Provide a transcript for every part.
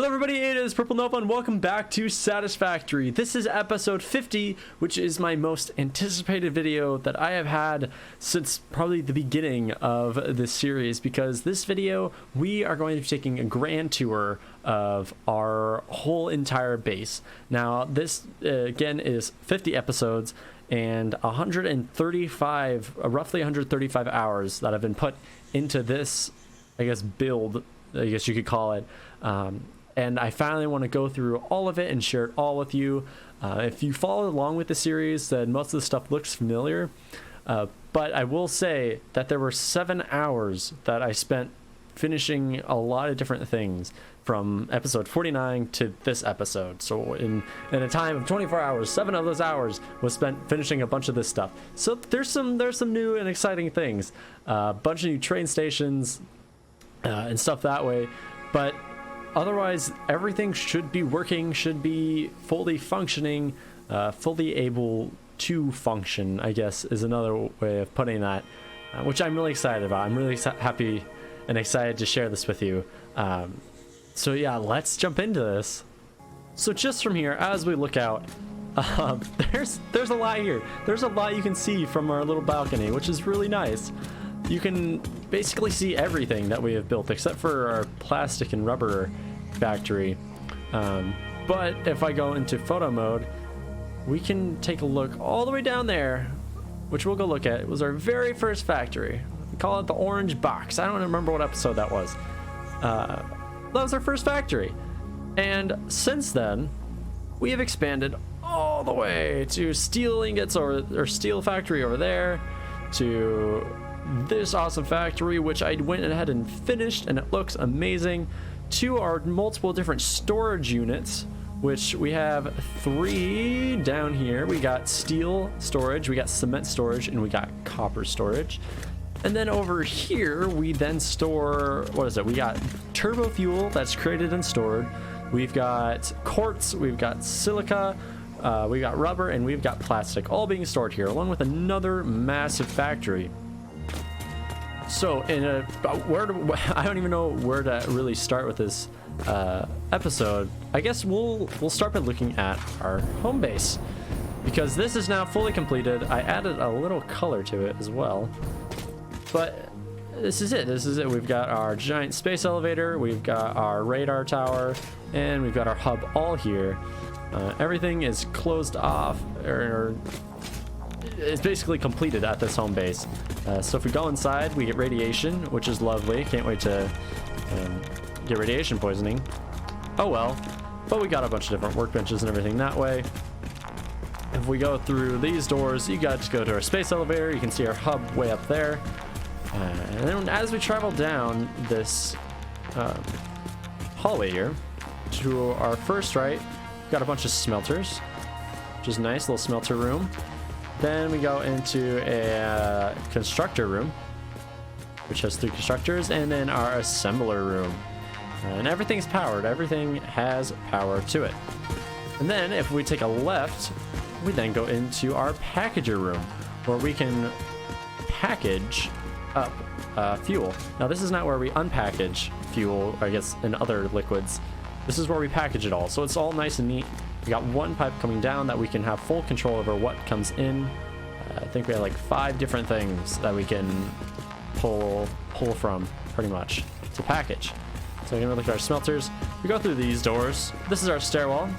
Hello everybody, it is Purple Nova and welcome back to Satisfactory. This is episode 50, which is my most anticipated video that I have had since probably the beginning of this series, because this video we are going to be taking a grand tour of our whole entire base. Now this again is 50 episodes and 135, roughly 135 hours that have been put into this, I guess, build, I guess you could call it. And I finally want to go through all of it and share it all with you. If you follow along with the series, then most of the stuff looks familiar. But I will say that there were 7 hours that I spent finishing a lot of different things from episode 49 to this episode. So in a time of 24 hours, 7 of those hours was spent finishing a bunch of this stuff. So there's some new and exciting things. A bunch of new train stations and stuff that way. But otherwise, everything should be working, should be fully functioning, fully able to function, I guess, is another way of putting that, which I'm really excited about. I'm really happy and excited to share this with you. So yeah, let's jump into this. So just from here, as we look out, there's a lot here. There's a lot you can see from our little balcony, which is really nice. You can basically see everything that we have built except for our plastic and rubber factory. But if I go into photo mode, we can take a look all the way down there, which we'll go look at. It was our very first factory. We call it the orange box. I don't remember what episode that was. That was our first factory. And since then, we have expanded all the way to steel ingots or steel factory over there, to this awesome factory, which I went ahead and finished, and it looks amazing, to our multiple different storage units, which we have 3 down here. We got steel storage, we got cement storage, and we got copper storage. And then over here we then store, what is it, we got turbo fuel that's created and stored, we've got quartz, we've got silica, we got rubber, and we've got plastic, all being stored here, along with another massive factory. So I don't even know where to really start with this episode. I guess we'll start by looking at our home base, because this is now fully completed. I added a little color to it as well, but this is it. We've got our giant space elevator, we've got our radar tower, and we've got our hub all here. Everything is closed off, or it's basically completed at this home base. So if we go inside, we get radiation, which is lovely. Can't wait to get radiation poisoning. Oh well. But we got a bunch of different workbenches and everything that way. If we go through these doors, you got to go to our space elevator. You can see our hub way up there. And then as we travel down this hallway here to our first right, we've got a bunch of smelters, which is nice, little smelter room. Then we go into a constructor room, which has 3 constructors, and then our assembler room. And everything's powered. Everything has power to it. And then if we take a left, we then go into our packager room, where we can package up fuel. Now this is not where we unpackage fuel, I guess, in other liquids. This is where we package it all. So it's all nice and neat. We got 1 pipe coming down that we can have full control over what comes in. I think we have like 5 different things that we can pull from, pretty much, to package. So we're gonna look at our smelters. We go through these doors. This is our stairwell.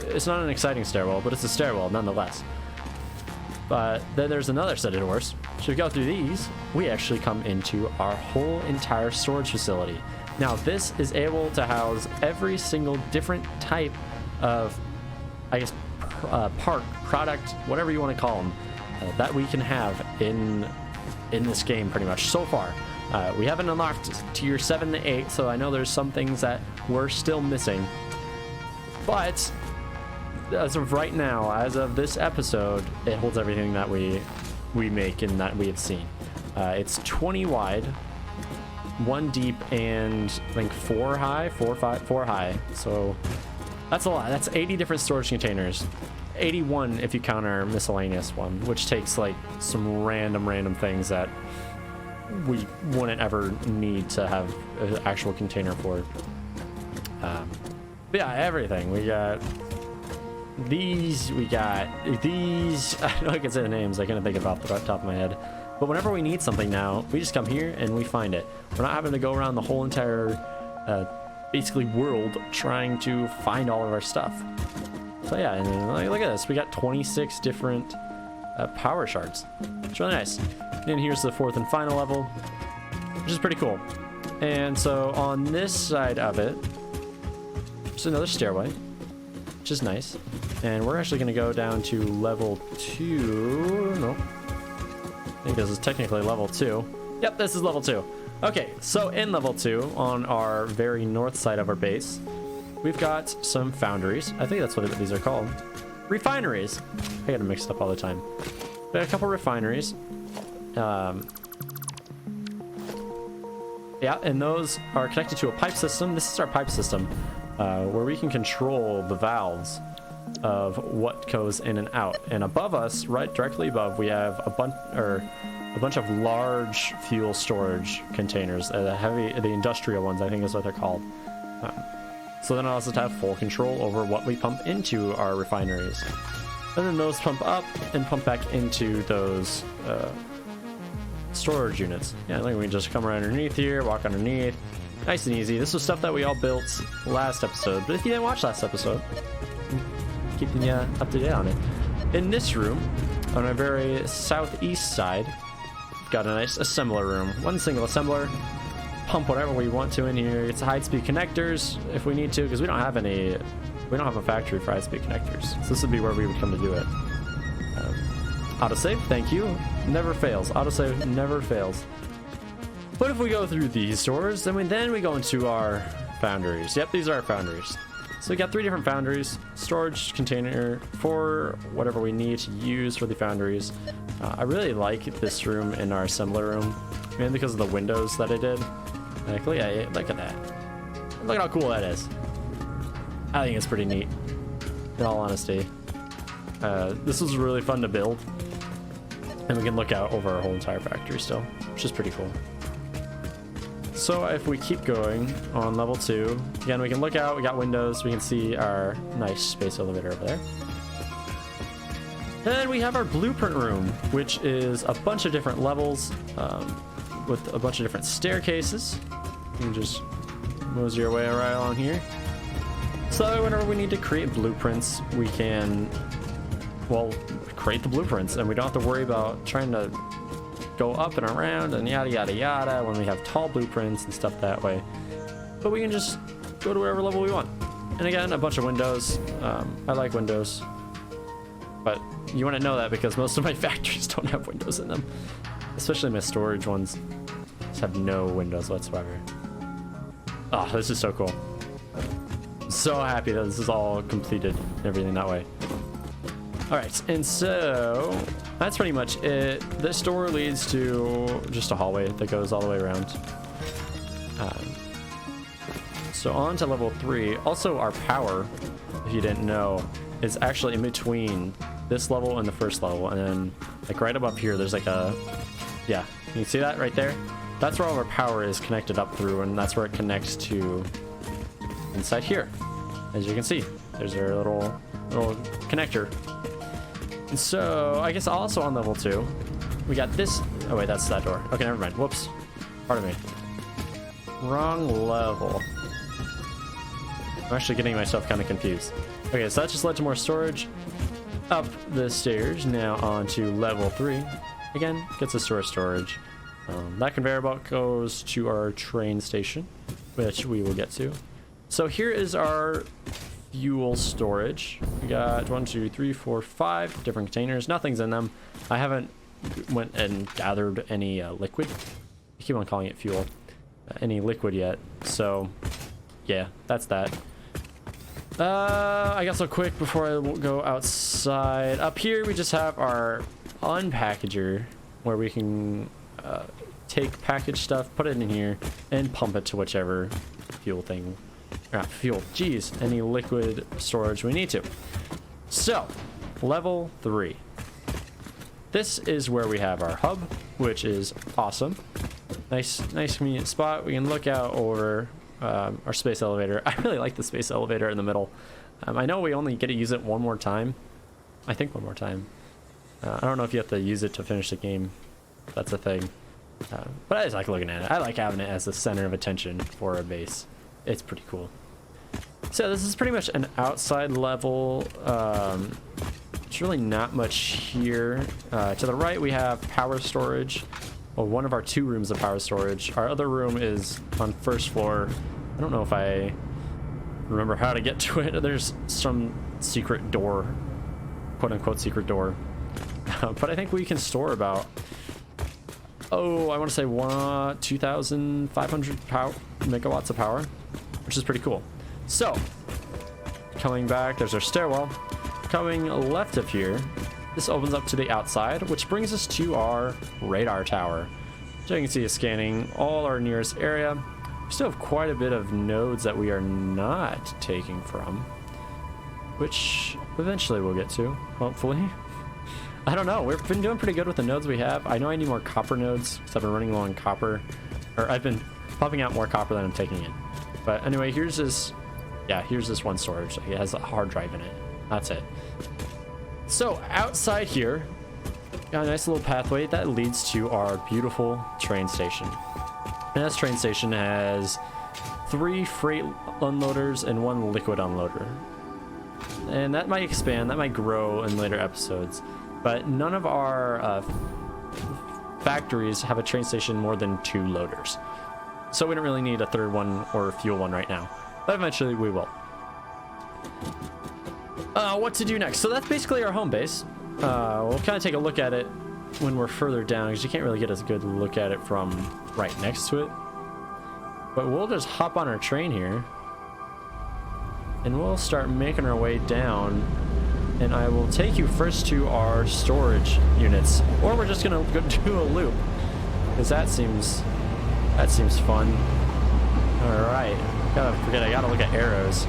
It's not an exciting stairwell, but it's a stairwell nonetheless. But then there's another set of doors. So if we go through these, we actually come into our whole entire storage facility. Now this is able to house every single different type of, I guess, product, whatever you want to call them, that we can have in this game pretty much so far. We haven't unlocked tier 7 to 8, so I know there's some things that we're still missing. But as of right now, as of this episode, it holds everything that we make and that we have seen. It's 20 wide, 1 deep, and I think 4 high. So that's a lot. That's 80 different storage containers. 81 if you count our miscellaneous one, which takes like some random things that we wouldn't ever need to have an actual container for. But yeah, everything. We got these, we got these. I know I can say the names, I couldn't think of off the top of my head. But whenever we need something now, we just come here and we find it. We're not having to go around the whole entire basically world trying to find all of our stuff. So yeah, and then, look at this, we got 26 different power shards. It's really nice. And here's the fourth and final level, which is pretty cool. And so on this side of it, just another stairway, which is nice. And we're actually going to go down to level 2. No, I think this is technically level 2. Yep, this is level 2. Okay, so in level 2, on our very north side of our base, we've got some foundries. I think that's what these are called. Refineries. I gotta mix it up all the time. We got a couple refineries. Yeah, and those are connected to a pipe system. This is our pipe system, where we can control the valves of what goes in and out. And above us, right directly above, we have a bunch of large fuel storage containers, the industrial ones, I think is what they're called. So then allows us to have full control over what we pump into our refineries. And then those pump up and pump back into those storage units. Yeah, I think we can just come right underneath here, walk underneath. Nice and easy. This was stuff that we all built last episode, but if you didn't watch last episode, keeping you up to date on it. In this room, on our very southeast side, we've got a nice assembler room. One single assembler, pump whatever we want to in here. It's high-speed connectors if we need to, because we don't have a factory for high-speed connectors. So this would be where we would come to do it. Autosave, thank you. Never fails. Autosave never fails. But if we go through these doors, then we go into our foundries. Yep, these are our foundries. So we got 3 different foundries, storage container for whatever we need to use for the foundries. I really like this room in our assembler room, mainly because of the windows that I did. Like, look at that. Look at how cool that is. I think it's pretty neat, in all honesty. This was really fun to build. And we can look out over our whole entire factory still, which is pretty cool. So if we keep going on level 2, again, we can look out, we got windows, we can see our nice space elevator over there. Then we have our blueprint room, which is a bunch of different levels with a bunch of different staircases. You can just mosey your way right along here. So whenever we need to create blueprints, we can, well, create the blueprints, and we don't have to worry about trying to go up and around and yada yada yada when we have tall blueprints and stuff that way. But we can just go to wherever level we want. And again, a bunch of windows. I like windows, but you want to know that because most of my factories don't have windows in them, especially my storage ones just have no windows whatsoever. Oh, this is so cool. I'm so happy that this is all completed and everything that way. All right, and so that's pretty much it. This door leads to just a hallway that goes all the way around. So on to level 3. Also, our power, if you didn't know, is actually in between this level and the first level. And then, like right above here, there's like a, yeah, you can see that right there? That's where all of our power is connected up through, and that's where it connects to inside here. As you can see, there's our little connector. And so, I guess also on level 2, we got this. Oh wait, that's that door. Okay, never mind. Whoops. Pardon me. Wrong level. I'm actually getting myself kind of confused. Okay, so that just led to more storage. Up the stairs, now onto level 3. Again, gets us to our storage. That conveyor belt goes to our train station, which we will get to. So here is our fuel storage. We got 1, 2, 3, 4, 5 different containers. Nothing's in them. I haven't went and gathered any liquid. I keep on calling it fuel. Any liquid yet. So yeah, that's that. I guess I'll quick before I go outside. Up here we just have our unpackager where we can take packaged stuff, put it in here, and pump it to whichever fuel thing. Any liquid storage we need to. So, level 3. This is where we have our hub, which is awesome. Nice convenient spot. We can look out over our space elevator. I really like the space elevator in the middle. I know we only get to use it one more time. I think one more time. I don't know if you have to use it to finish the game. That's a thing. But I just like looking at it. I like having it as the center of attention for a base. It's pretty cool. So this is pretty much an outside level. There's really not much here. To the right we have power storage. Well, one of our 2 rooms of power storage. Our other room is on first floor. I don't know if I remember how to get to it. There's some secret door, quote unquote secret door. But I think we can store about, I want to say 2,500 megawatts of power, which is pretty cool. So coming back, there's our stairwell. Coming left of here, this opens up to the outside, which brings us to our radar tower. So you can see it's scanning all our nearest area. We still have quite a bit of nodes that we are not taking from, which eventually we'll get to, hopefully. I don't know. We've been doing pretty good with the nodes we have. I know I need more copper nodes because I've been running low on copper, or I've been pumping out more copper than I'm taking in. But anyway, here's this one storage. It has a hard drive in it. That's it. So outside here, got a nice little pathway that leads to our beautiful train station. And this train station has 3 freight unloaders and 1 liquid unloader. And that might expand, that might grow in later episodes. But none of our factories have a train station more than 2 loaders. So we don't really need a 3rd one or a fuel one right now. But eventually we will. What to do next? So that's basically our home base. We'll kind of take a look at it when we're further down, because you can't really get a good look at it from right next to it. But we'll just hop on our train here. And we'll start making our way down. And I will take you first to our storage units, or we're just gonna go do a loop, because that seems fun. All right, I gotta look at arrows.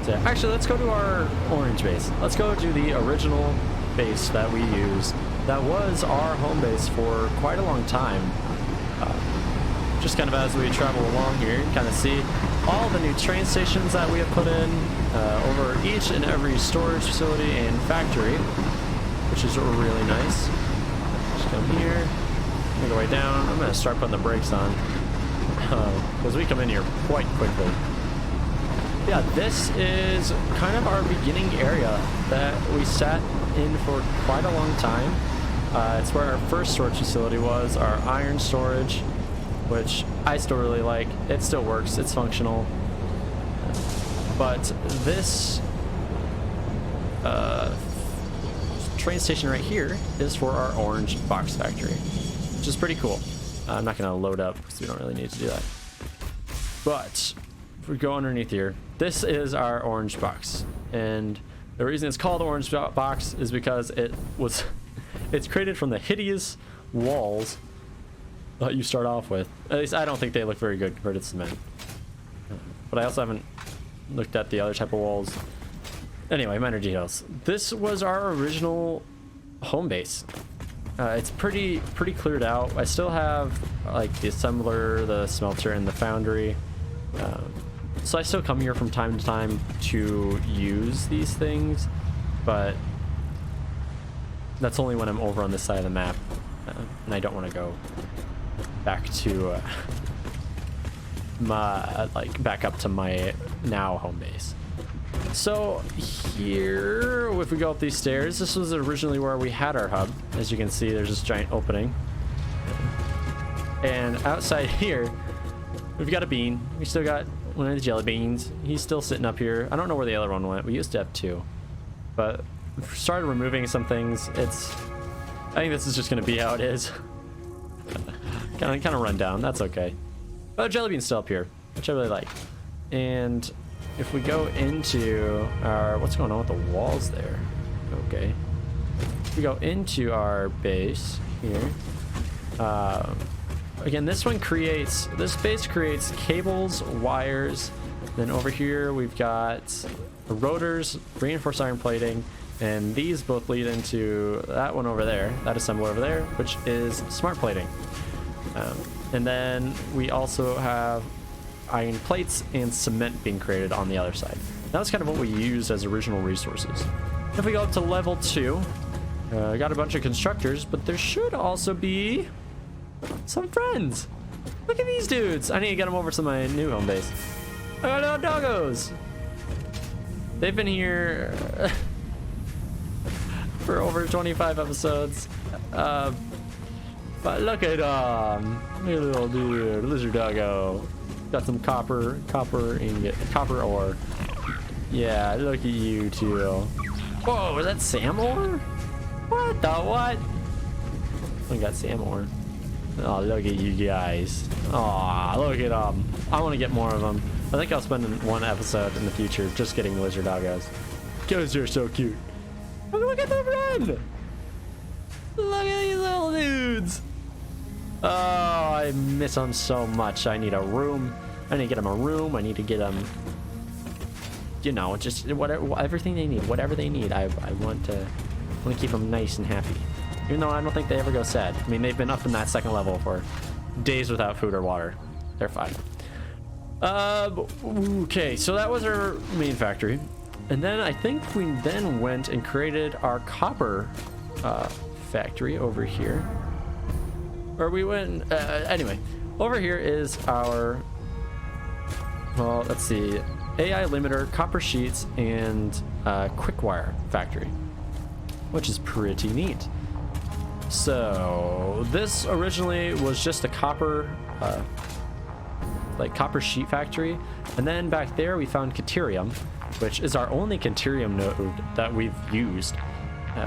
So actually, let's go to our orange base. Let's go to the original base that we used. That was our home base for quite a long time. Just kind of as we travel along here, you can kind of see all the new train stations that we have put in over each and every storage facility and factory, which is really nice. Just come here, make our way down. I'm gonna start putting the brakes on because we come in here quite quickly. Yeah, this is kind of our beginning area that we sat in for quite a long time. It's where our first storage facility was, our iron storage, which I still really like. It still works, it's functional. But this train station right here is for our orange box factory, which is pretty cool. I'm not gonna load up because we don't really need to do that. But if we go underneath here, this is our orange box. And the reason it's called orange box is because it's created from the hideous walls that you start off with. At least I don't think they look very good compared to cement. But I also haven't looked at the other type of walls. Anyway, minor details. This was our original home base. It's pretty cleared out. I still have like the assembler, the smelter, and the foundry. So I still come here from time to time to use these things, but that's only when I'm over on this side of the map, and I don't want to go back to back up to my now home base. So here, if we go up these stairs, this was originally where we had our hub. As you can see, there's this giant opening, and outside here we've got a bean. We still got one of the jelly beans. He's still sitting up here. I don't know where the other one went. We used to have 2, but we've started removing some things. I think this is just gonna be how it is. kind of run down. That's okay. But jelly bean's still up here, which I really like. And if we go into our, what's going on with the walls there? Okay. If we go into our base here, again, this base creates cables, wires. Then over here we've got rotors, reinforced iron plating, and these both lead into that one over there, that assembler over there, which is smart plating. And then we also have iron plates and cement being created on the other side. That was kind of what we used as original resources. If we go up to level 2, I got a bunch of constructors, but there should also be some friends. Look at these dudes. I need to get them over to my new home base. I got no doggos. They've been here for over 25 episodes. But look at hey little dude, lizard doggo. Got some copper ingot, copper ore. Yeah, look at you two. Whoa, is that Sam ore? What the what? We got Sam ore. Oh, look at you guys. Oh, look at them. I want to get more of them. I think I'll spend one episode in the future just getting lizard doggos. Because they're so cute. Look at them run! Look at these little dudes. Oh, I miss them so much. I need a room. I need to get them a room. I need to get them, you know, just whatever, everything they need, whatever they need. I want to keep them nice and happy. Even though I don't think they ever go sad. I mean, they've been up in that second level for days without food or water. They're fine. Okay, so that was our main factory. And then I think we then went and created our copper factory over here. Or we went, anyway, over here is our, well, let's see, AI limiter, copper sheets, and quick wire factory, which is pretty neat. So this originally was just a copper, like copper sheet factory. And then back there we found Caterium, which is our only Caterium node that we've used.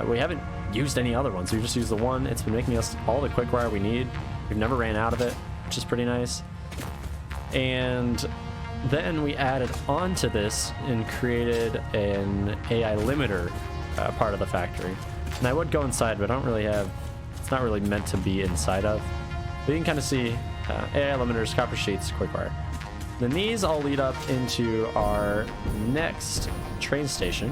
We haven't used any other ones. We just used the one. It's been making us all the quick wire we need. We've never ran out of it, which is pretty nice. And then we added onto this and created an AI limiter part of the factory. And I would go inside, but I don't really have, it's not really meant to be inside of. But you can kind of see AI limiters, copper sheets, quick wire. Then these all lead up into our next train station,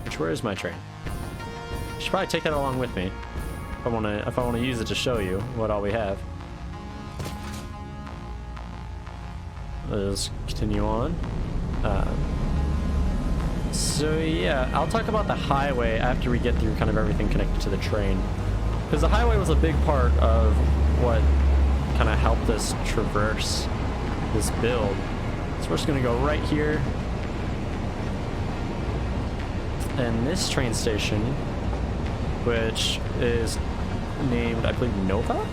which, where is my train? I should probably take that along with me if I want to use it to show you what all we have. Let's continue on. So yeah, I'll talk about the highway after we get through kind of everything connected to the train, because the highway was a big part of what kind of helped us traverse this build. So we're just gonna go right here, and this train station, which is named, I believe, Nova?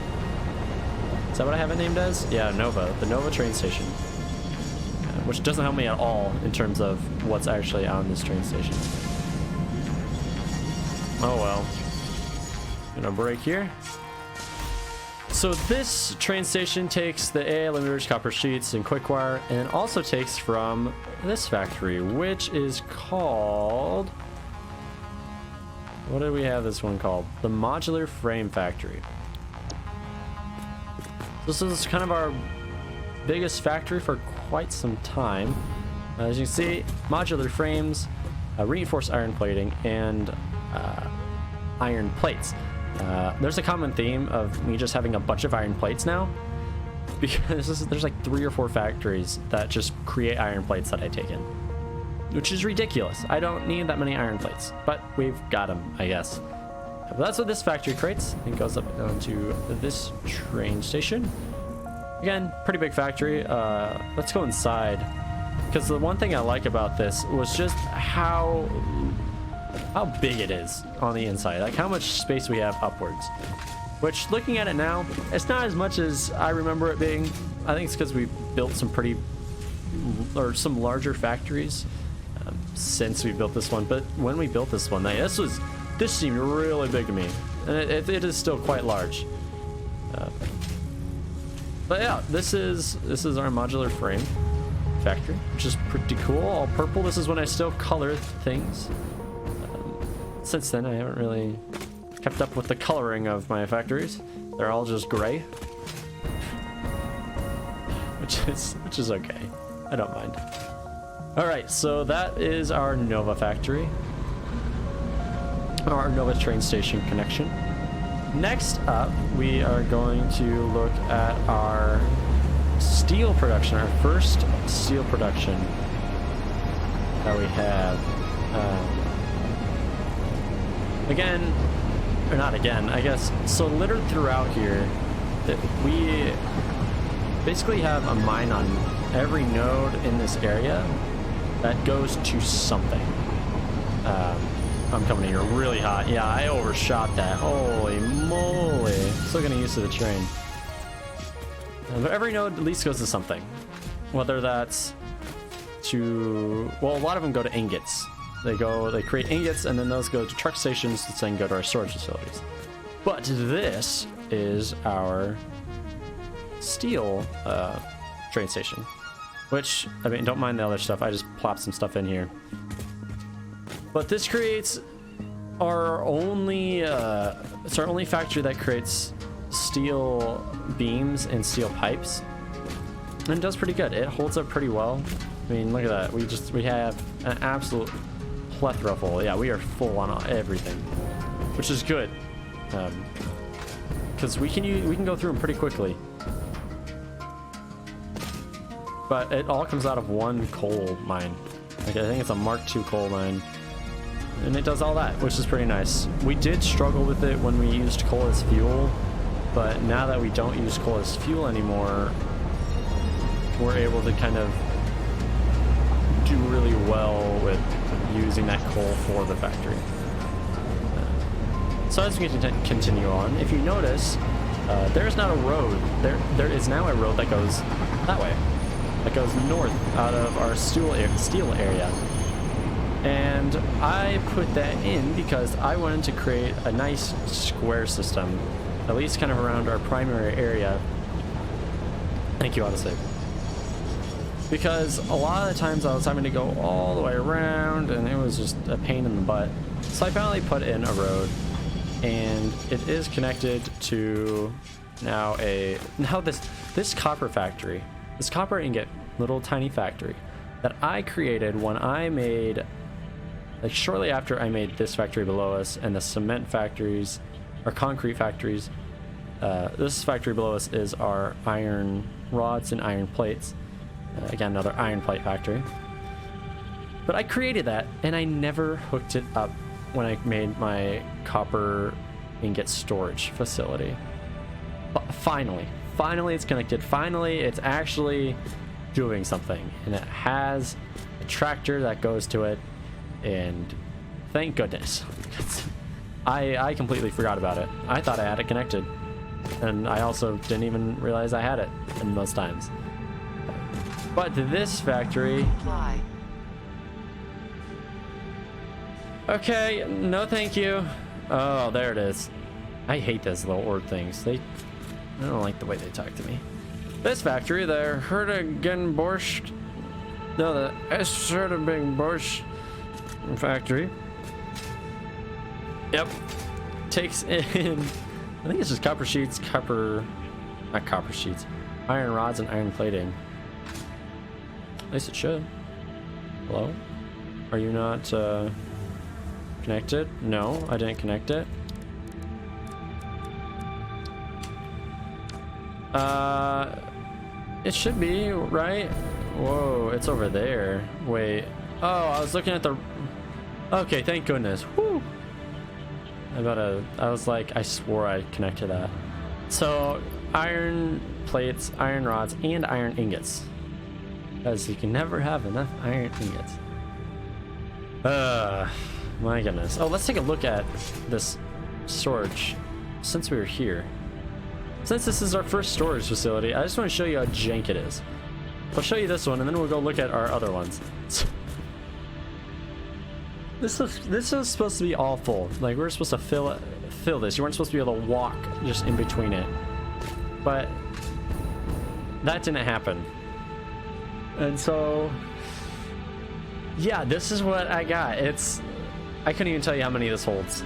Is that what I have it named as? Yeah, Nova. The Nova train station. Which doesn't help me at all in terms of what's actually on this train station. Oh well. Gonna break here. So this train station takes the AI limiters, copper sheets, and quick wire, and also takes from this factory, which is called... what do we have this one called? The Modular Frame Factory. This is kind of our biggest factory for quite some time. As you can see, modular frames, reinforced iron plating, and iron plates. There's a common theme of me just having a bunch of iron plates now, because there's like 3 or 4 factories that just create iron plates that I take in, which is ridiculous. I don't need that many iron plates, but we've got them, I guess. But that's what this factory creates. It goes up onto this train station. Again, pretty big factory. Let's go inside, because the one thing I like about this was just how big it is on the inside, like how much space we have upwards, which, looking at it now, it's not as much as I remember it being. I think it's because we built some some larger factories since we built this one. But when we built this one, this seemed really big to me, and it is still quite large. But yeah, this is our modular frame factory, which is pretty cool. All purple. This is when I still color things. Since then, I haven't really kept up with the coloring of my factories. They're all just gray, which is okay. I don't mind. All right, so that is our Nova factory, our Nova train station connection. Next up, we are going to look at our steel production, our first steel production that we have. Again, or not again, I guess. So littered throughout here, that we basically have a mine on every node in this area that goes to something. I'm coming in here really hot. Yeah, I overshot that. Holy moly. Still getting used to the train. But every node at least goes to something. Whether that's to... Well, a lot of them go to ingots. They create ingots, and then those go to truck stations that then go to our storage facilities. But this is our steel train station. Which, I mean, don't mind the other stuff. I just plopped some stuff in here. But this creates our only, it's our only factory that creates steel beams and steel pipes. And it does pretty good. It holds up pretty well. I mean, look at that. We have an absolute plethora full. Yeah, we are full on everything, which is good. Because we can go through them pretty quickly. But it all comes out of one coal mine. Like, I think it's a Mark II coal mine. And it does all that, which is pretty nice. We did struggle with it when we used coal as fuel, but now that we don't use coal as fuel anymore, we're able to kind of do really well with using that coal for the factory. So as we continue on, if you notice, there's not a road. There is now a road that goes that way. That goes north out of our steel area. And I put that in because I wanted to create a nice square system, at least kind of around our primary area. Thank you, Autosave. Because a lot of the times I was having to go all the way around and it was just a pain in the butt. So I finally put in a road, and it is connected to now this copper factory. This copper ingot little tiny factory that I created when I made, like shortly after I made this factory below us and the cement factories or concrete factories. This factory below us is our iron rods and iron plates. Again, another iron plate factory. But I created that and I never hooked it up when I made my copper ingot storage facility. But finally it's connected. Finally, it's actually doing something, and it has a tractor that goes to it, and thank goodness. I completely forgot about it. I thought I had it connected, and I also didn't even realize I had it in most times. But this factory... Okay, no thank you. Oh, there it is. I hate those little orb things. I don't like the way they talk to me. This factory, the Borscht, no, the Borscht factory. Yep. Takes in, I think it's just copper sheets, not copper sheets, iron rods and iron plating. At least it should. Hello? Are you not connected? No, I didn't connect it. It should be, right? Whoa, it's over there. Wait. Oh, I was looking at the... Okay, thank goodness. Whew. I was like, I swore I connected that. So, iron plates, iron rods, and iron ingots. Because you can never have enough iron ingots. My goodness. Oh, let's take a look at this storage since we were here. Since this is our first storage facility, I just want to show you how jank it is. I'll show you this one, and then we'll go look at our other ones. This is supposed to be all full. Like, we're supposed to fill this. You weren't supposed to be able to walk just in between it. But that didn't happen. And so, yeah, this is what I got. I couldn't even tell you how many this holds.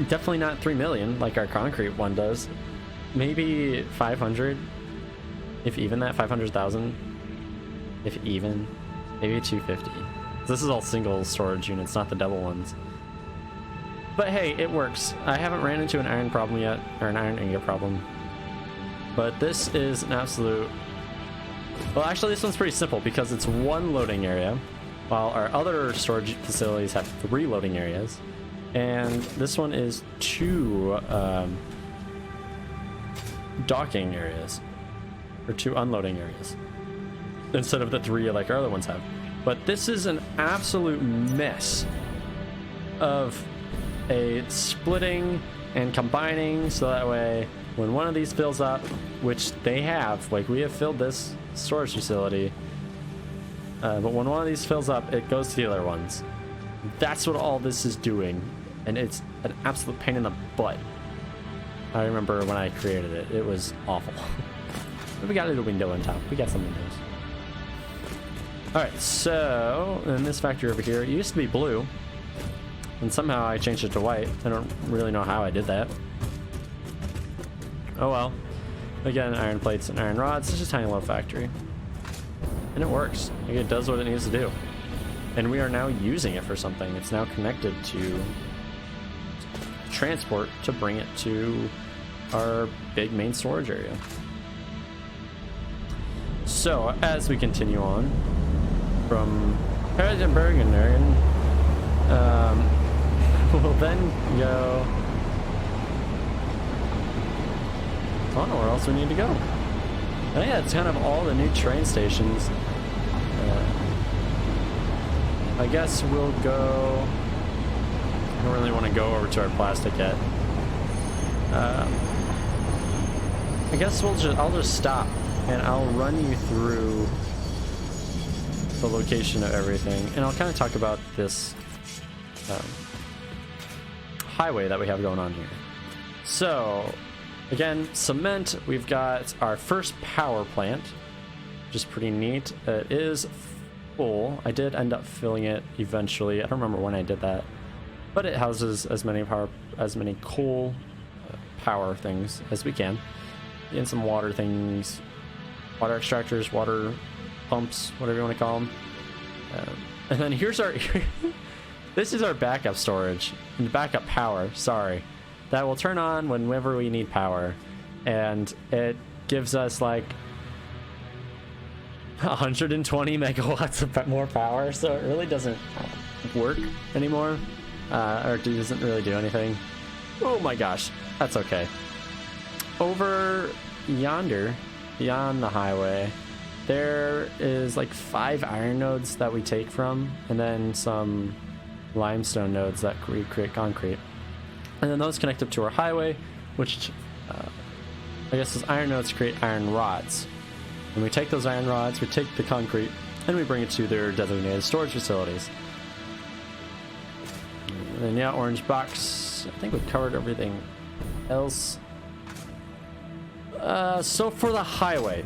Definitely not 3 million like our concrete one does. Maybe 500, if even that. 500,000, if even. Maybe 250. This is all single storage units, not the double ones. But hey, it works. I haven't ran into an iron problem yet, or an iron ingot problem. But this is an absolute... Well, actually, this one's pretty simple because it's one loading area, while our other storage facilities have 3 loading areas. And this one is 2 docking areas, or 2 unloading areas, instead of the 3 like our other ones have. But this is an absolute mess of a splitting and combining, so that way when one of these fills up, which they have, like we have filled this storage facility, but when one of these fills up, it goes to the other ones. That's what all this is doing, and it's an absolute pain in the butt. I remember when I created it, it was awful. But we got a little window on top. We got some windows. Alright, so in this factory over here, it used to be blue, and somehow I changed it to white. I don't really know how I did that. Oh well. Again, iron plates and iron rods. It's just a tiny little factory. And it works. Like, it does what it needs to do. And we are now using it for something. It's now connected to transport to bring it to our big main storage area. So, as we continue on from Harrisonburg and we'll then go... I don't know where else we need to go. I think that's kind of all the new train stations. I guess we'll go... I don't really want to go over to our plastic yet. I guess I'll just stop and I'll run you through the location of everything, and I'll kind of talk about this highway that we have going on here. So again, cement, we've got our first power plant, which is pretty neat. It is full. I did end up filling it eventually. I don't remember when I did that, but it houses as many coal power things as we can, and some water things, water extractors, water pumps, whatever you want to call them. And then here's our this is our backup storage and backup power, sorry, that will turn on whenever we need power, and it gives us like 120 megawatts of more power, so it really doesn't work anymore, or it doesn't really do anything. Oh my gosh, that's okay. Over yonder, beyond the highway, there is like 5 iron nodes that we take from, and then some limestone nodes that we create concrete. And then those connect up to our highway, which I guess those iron nodes create iron rods. And we take those iron rods, we take the concrete, and we bring it to their designated storage facilities. And then yeah, orange box. I think we've covered everything else. So for the highway,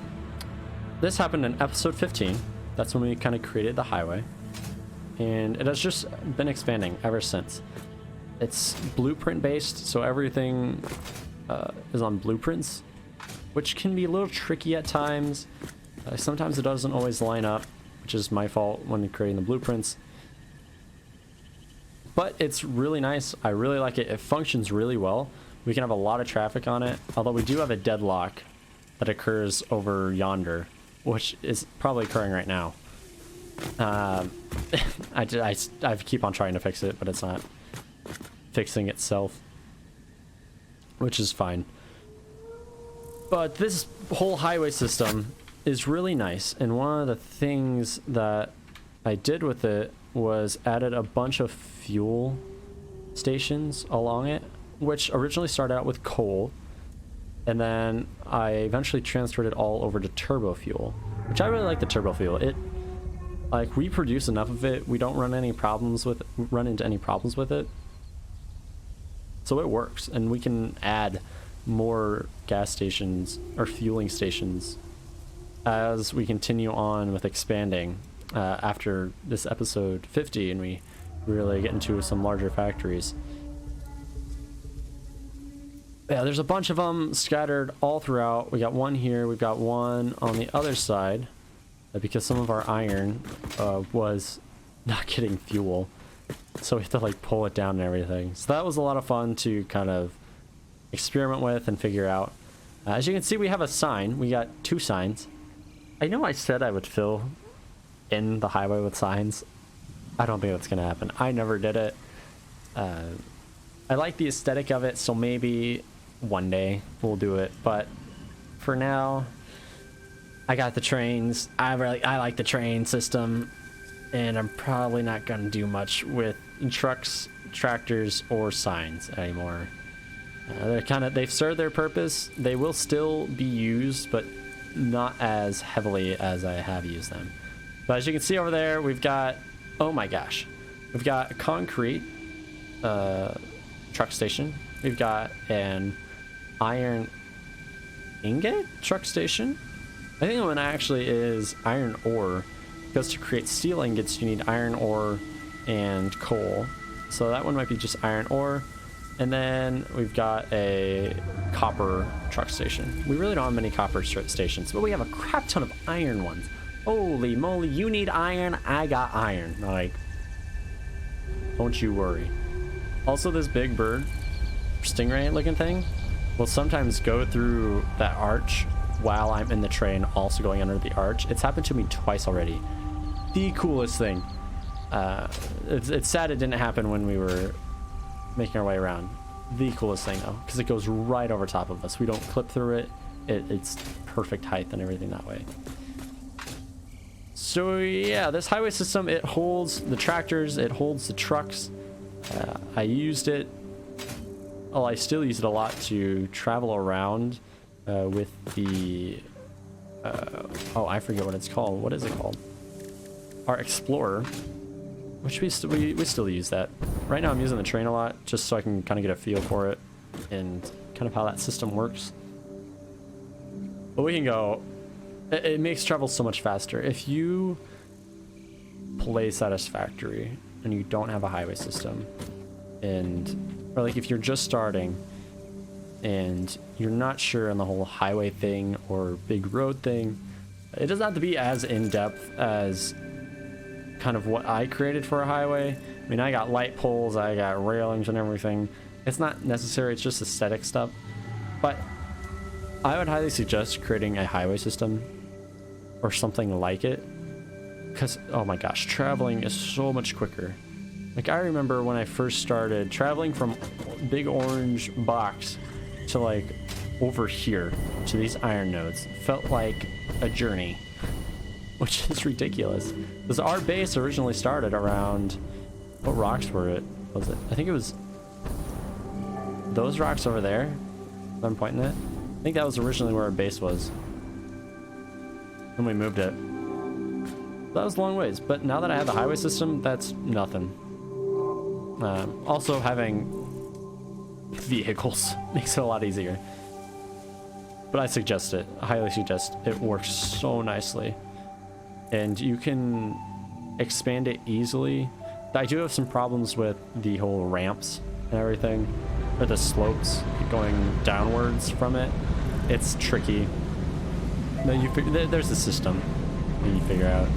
this happened in episode 15. That's when we kind of created the highway, and it has just been expanding ever since. It's blueprint based, so everything is on blueprints, which can be a little tricky at times. Sometimes it doesn't always line up, which is my fault when creating the blueprints. But it's really nice. I really like it. It functions really well. We can have a lot of traffic on it, although we do have a deadlock that occurs over yonder, which is probably occurring right now. I keep on trying to fix it, but it's not fixing itself, which is fine. But this whole highway system is really nice, and one of the things that I did with it was added a bunch of fuel stations along it, which originally started out with coal, and then I eventually transferred it all over to turbo fuel, which I really like the turbo fuel. It, like, we produce enough of it, we don't run into any problems with it, so it works, and we can add more gas stations or fueling stations as we continue on with expanding after this episode 50, and we really get into some larger factories. Yeah, there's a bunch of them scattered all throughout. We got one here, we've got one on the other side, because some of our iron was not getting fuel. So we have to like pull it down and everything. So that was a lot of fun to kind of experiment with and figure out. As you can see, we have a sign. We got 2 signs. I know I said I would fill in the highway with signs. I don't think that's gonna happen. I never did it. I like the aesthetic of it, so maybe one day we'll do it. But for now, I got the trains. I like the train system, and I'm probably not gonna do much with trucks, tractors, or signs anymore. They've served their purpose. They will still be used, but not as heavily as I have used them. But as you can see over there, we've got, oh my gosh, we've got a concrete truck station. We've got an iron ingot truck station. I think the one actually is iron ore, because to create steel ingots you need iron ore and coal. So that one might be just iron ore. And then we've got a copper truck station. We really don't have many copper stations, but we have a crap ton of iron ones. Holy moly, you need iron, I got iron. Like, don't you worry. Also, this big bird, stingray looking thing, will sometimes go through that arch while I'm in the train, also going under the arch. It's happened to me twice already. The coolest thing. It's sad it didn't happen when we were making our way around. The coolest thing though, because it goes right over top of us. We don't clip through it. It's perfect height and everything that way. So yeah, this highway system, it holds the tractors, it holds the trucks. I used it, well, I still use it a lot to travel around with the oh, I forget what it's called. What is it called? Our Explorer, which we still use that. Right now I'm using the train a lot just so I can kind of get a feel for it and kind of how that system works. But we can go, it makes travel so much faster. If you play Satisfactory and you don't have a highway system, or like if you're just starting and you're not sure on the whole highway thing or big road thing, it doesn't have to be as in-depth as kind of what I created for a highway. I mean, I got light poles, I got railings and everything. It's not necessary, it's just aesthetic stuff. But I would highly suggest creating a highway system or something like it, because oh my gosh, traveling is so much quicker. Like, I remember when I first started traveling from big orange box to like over here to these iron nodes, felt like a journey, which is ridiculous. Because our base originally started around, what rocks were it? Was it? I think it was those rocks over there. I'm pointing at. I think that was originally where our base was. And we moved it. That was a long ways, but now that I have the highway system, that's nothing. Also, having vehicles makes it a lot easier. But I suggest it. I highly suggest it. It works so nicely. And you can expand it easily. I do have some problems with the whole ramps and everything, or the slopes going downwards from it. It's tricky. There's a system that you figure out.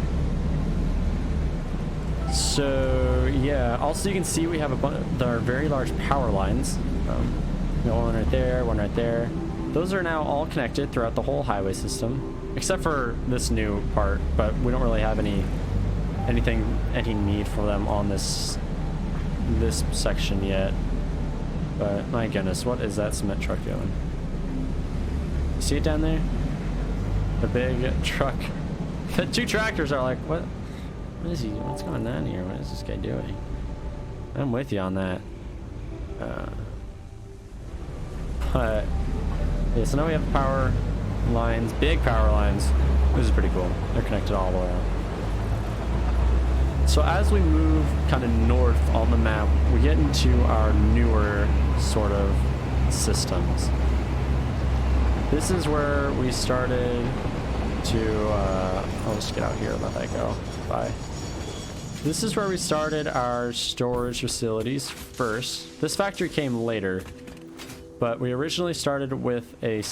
So yeah, also you can see we have there are very large power lines. One right there, one right there. Those are now all connected throughout the whole highway system, except for this new part, but we don't really have any need for them on this section yet. But my goodness, what is that cement truck doing? You see it down there? The big truck. The 2 tractors are like, what is he? What's going on here? What is this guy doing? I'm with you on that. But yeah, so now we have power lines, big power lines. This is pretty cool. They're connected all the way out. So as we move kind of north on the map, we get into our newer sort of systems. This is where we started to, I'll just get out here and let that go. Bye. This is where we started our storage facilities first. This factory came later, but we originally started with a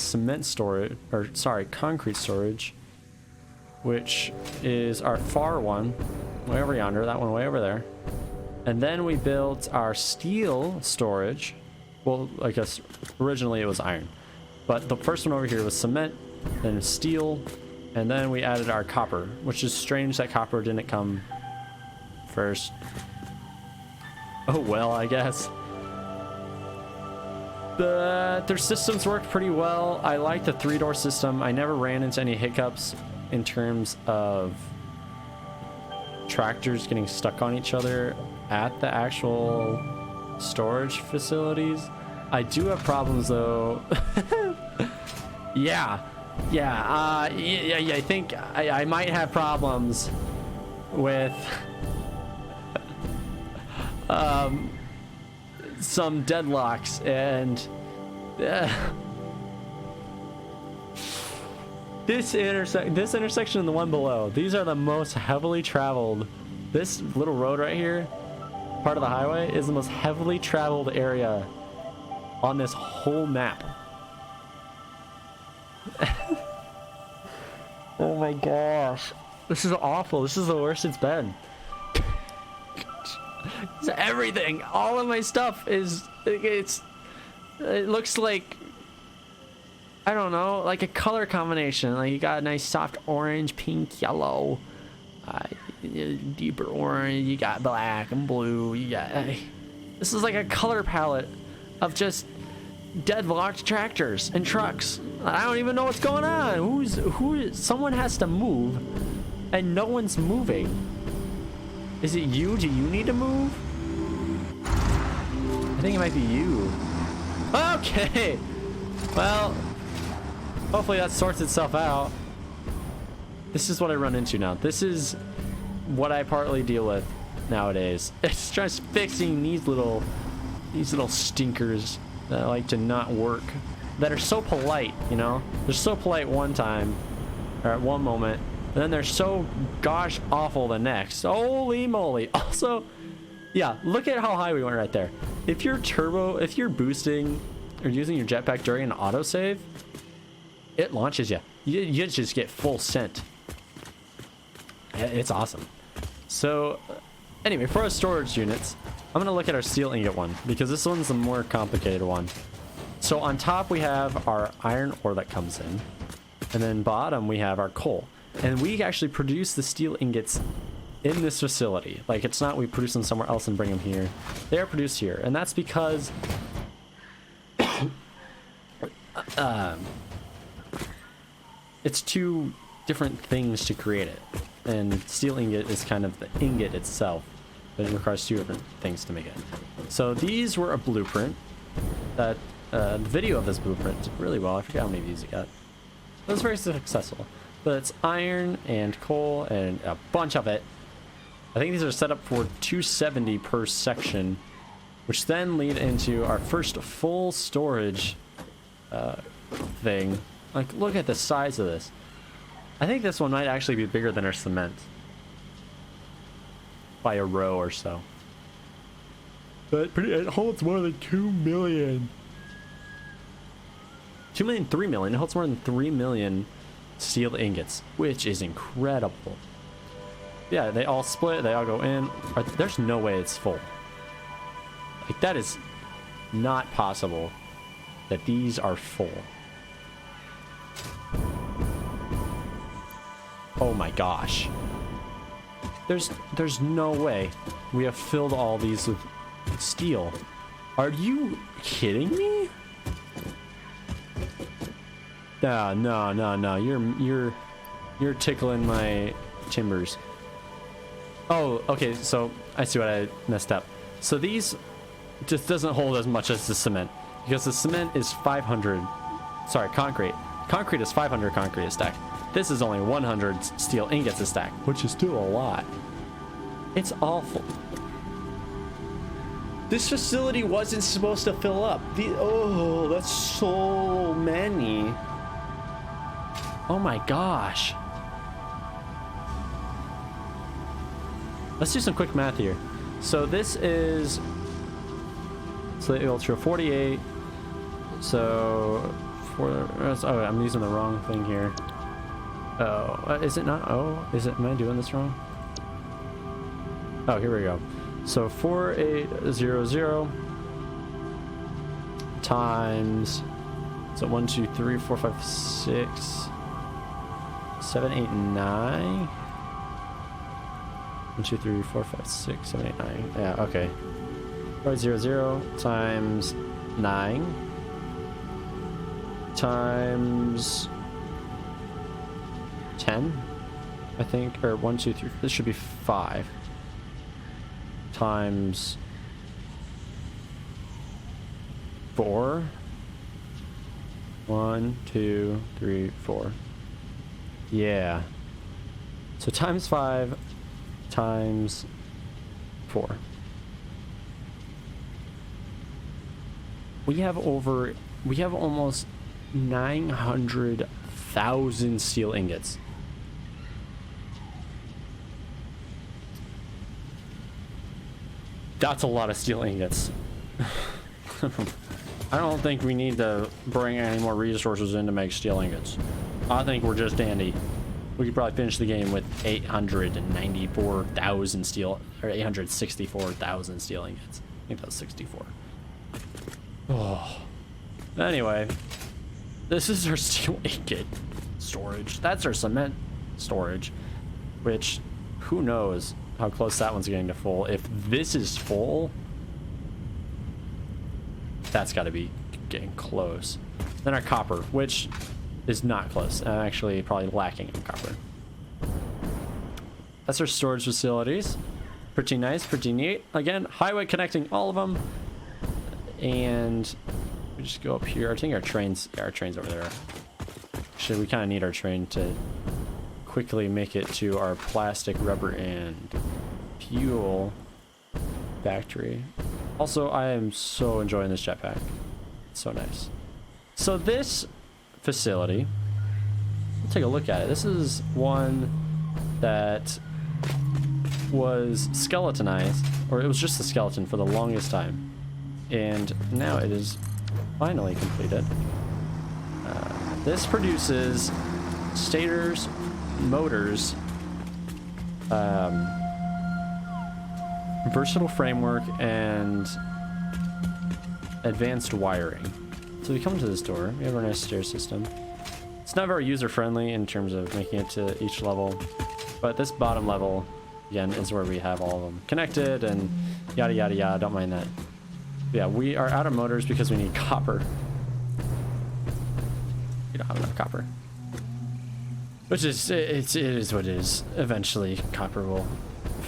concrete storage, which is our far one, way over yonder, that one way over there. And then we built our steel storage. Well, I guess originally it was iron, but the first one over here was cement, then steel, and then we added our copper, which is strange that copper didn't come first. Oh well, I guess. But their systems worked pretty well. I like the 3-door system. I never ran into any hiccups in terms of tractors getting stuck on each other at the actual storage facilities. I do have problems though. Yeah, I think I might have problems with some deadlocks, and this intersection and the one below, these are the most heavily traveled. This little road right here, part of the highway, is the most heavily traveled area on this whole map. Oh my gosh, this is awful. This is the worst it's been. Everything, all of my stuff is, it looks like, I don't know, like a color combination. Like you got a nice soft orange, pink, yellow, deeper orange, you got black and blue, you got, this is like a color palette of just deadlocked tractors and trucks. I don't even know what's going on. Someone has to move and no one's moving. Is it you? Do you need to move? I think it might be you. Okay. Well, hopefully that sorts itself out. This is what I run into now. This is what I partly deal with nowadays. It's just fixing these little stinkers that like to not work, that are so polite, you know? They're so polite one time, or at one moment, and then they're so gosh awful the next. Holy moly. Also, yeah, look at how high we went right there. If you're boosting or using your jetpack during an autosave, it launches you. You just get full scent. It's awesome. So anyway, for our storage units, I'm gonna look at our steel ingot one, because this one's the more complicated one. So on top we have our iron ore that comes in, and then bottom we have our coal. And we actually produce the steel ingots in this facility. Like, it's not we produce them somewhere else and bring them here. They are produced here, and that's because it's two different things to create it. And steel ingot is kind of the ingot itself, but it requires two different things to make it. So these were a blueprint that the video of this blueprint did really well. I forget how many views it got. It was very successful. But it's iron and coal and a bunch of it. I think these are set up for 270 per section, which then lead into our first full storage thing. Like, look at the size of this. I think this one might actually be bigger than our cement by a row or so. But it holds more than 2 million. 2 million, 3 million. It holds more than 3 million steel ingots, which is incredible. Yeah, they all split, they all go in. There's no way it's full. Like, that is not possible that these are full. Oh my gosh. There's no way we have filled all these with steel. Are you kidding me? No. You're tickling my timbers. Oh, okay, so I see what I messed up. So these just doesn't hold as much as the cement, because the cement is 500. Sorry, concrete. Concrete is 500 concrete a stack. This is only 100 steel ingots a stack, which is still a lot. It's awful. This facility wasn't supposed to fill up. Oh, that's so many. Oh my gosh. Let's do some quick math here. So this is Slate Ultra 48. So oh, I'm using the wrong thing here. Oh, is it not? Oh, is it? Am I doing this wrong? Oh, here we go. So 4800 times, so 1 2 3 4 5 6 7 8 9. 1 2 3 4 5 6 7 8 9. Yeah, okay. 4800 times 9 times 10, I think, or 1 2 3. This should be 5 times 4. 1 2 3 4. Yeah. So times 5 times 4. We have almost 900,000 steel ingots. That's a lot of steel ingots. I don't think we need to bring any more resources in to make steel ingots. I think we're just dandy. We could probably finish the game with 894,000 steel, or 864,000 steel ingots. I think that was 64. Oh. Anyway, this is our steel ingot storage. That's our cement storage, which who knows how close that one's getting to full. If this is full, that's got to be getting close. Then our copper, which is not close, actually probably lacking in copper. That's our storage facilities. Pretty nice, pretty neat. Again, highway connecting all of them. And we just go up here. I think our train's over there. Actually, we kind of need our train to quickly make it to our plastic, rubber, and fuel factory. Also, I am so enjoying this jetpack. It's so nice. So this facility, we'll take a look at it. This is one that was skeletonized, or it was just a skeleton for the longest time, and now it is finally completed. This produces stators, motors, versatile framework, and advanced wiring. So we come to this door. We have our nice stair system. It's not very user-friendly in terms of making it to each level, but this bottom level, again, is where we have all of them connected and yada yada yada. Don't mind that. Yeah, we are out of motors because we need copper. We don't have enough copper, which is it is what it is. Eventually, copper will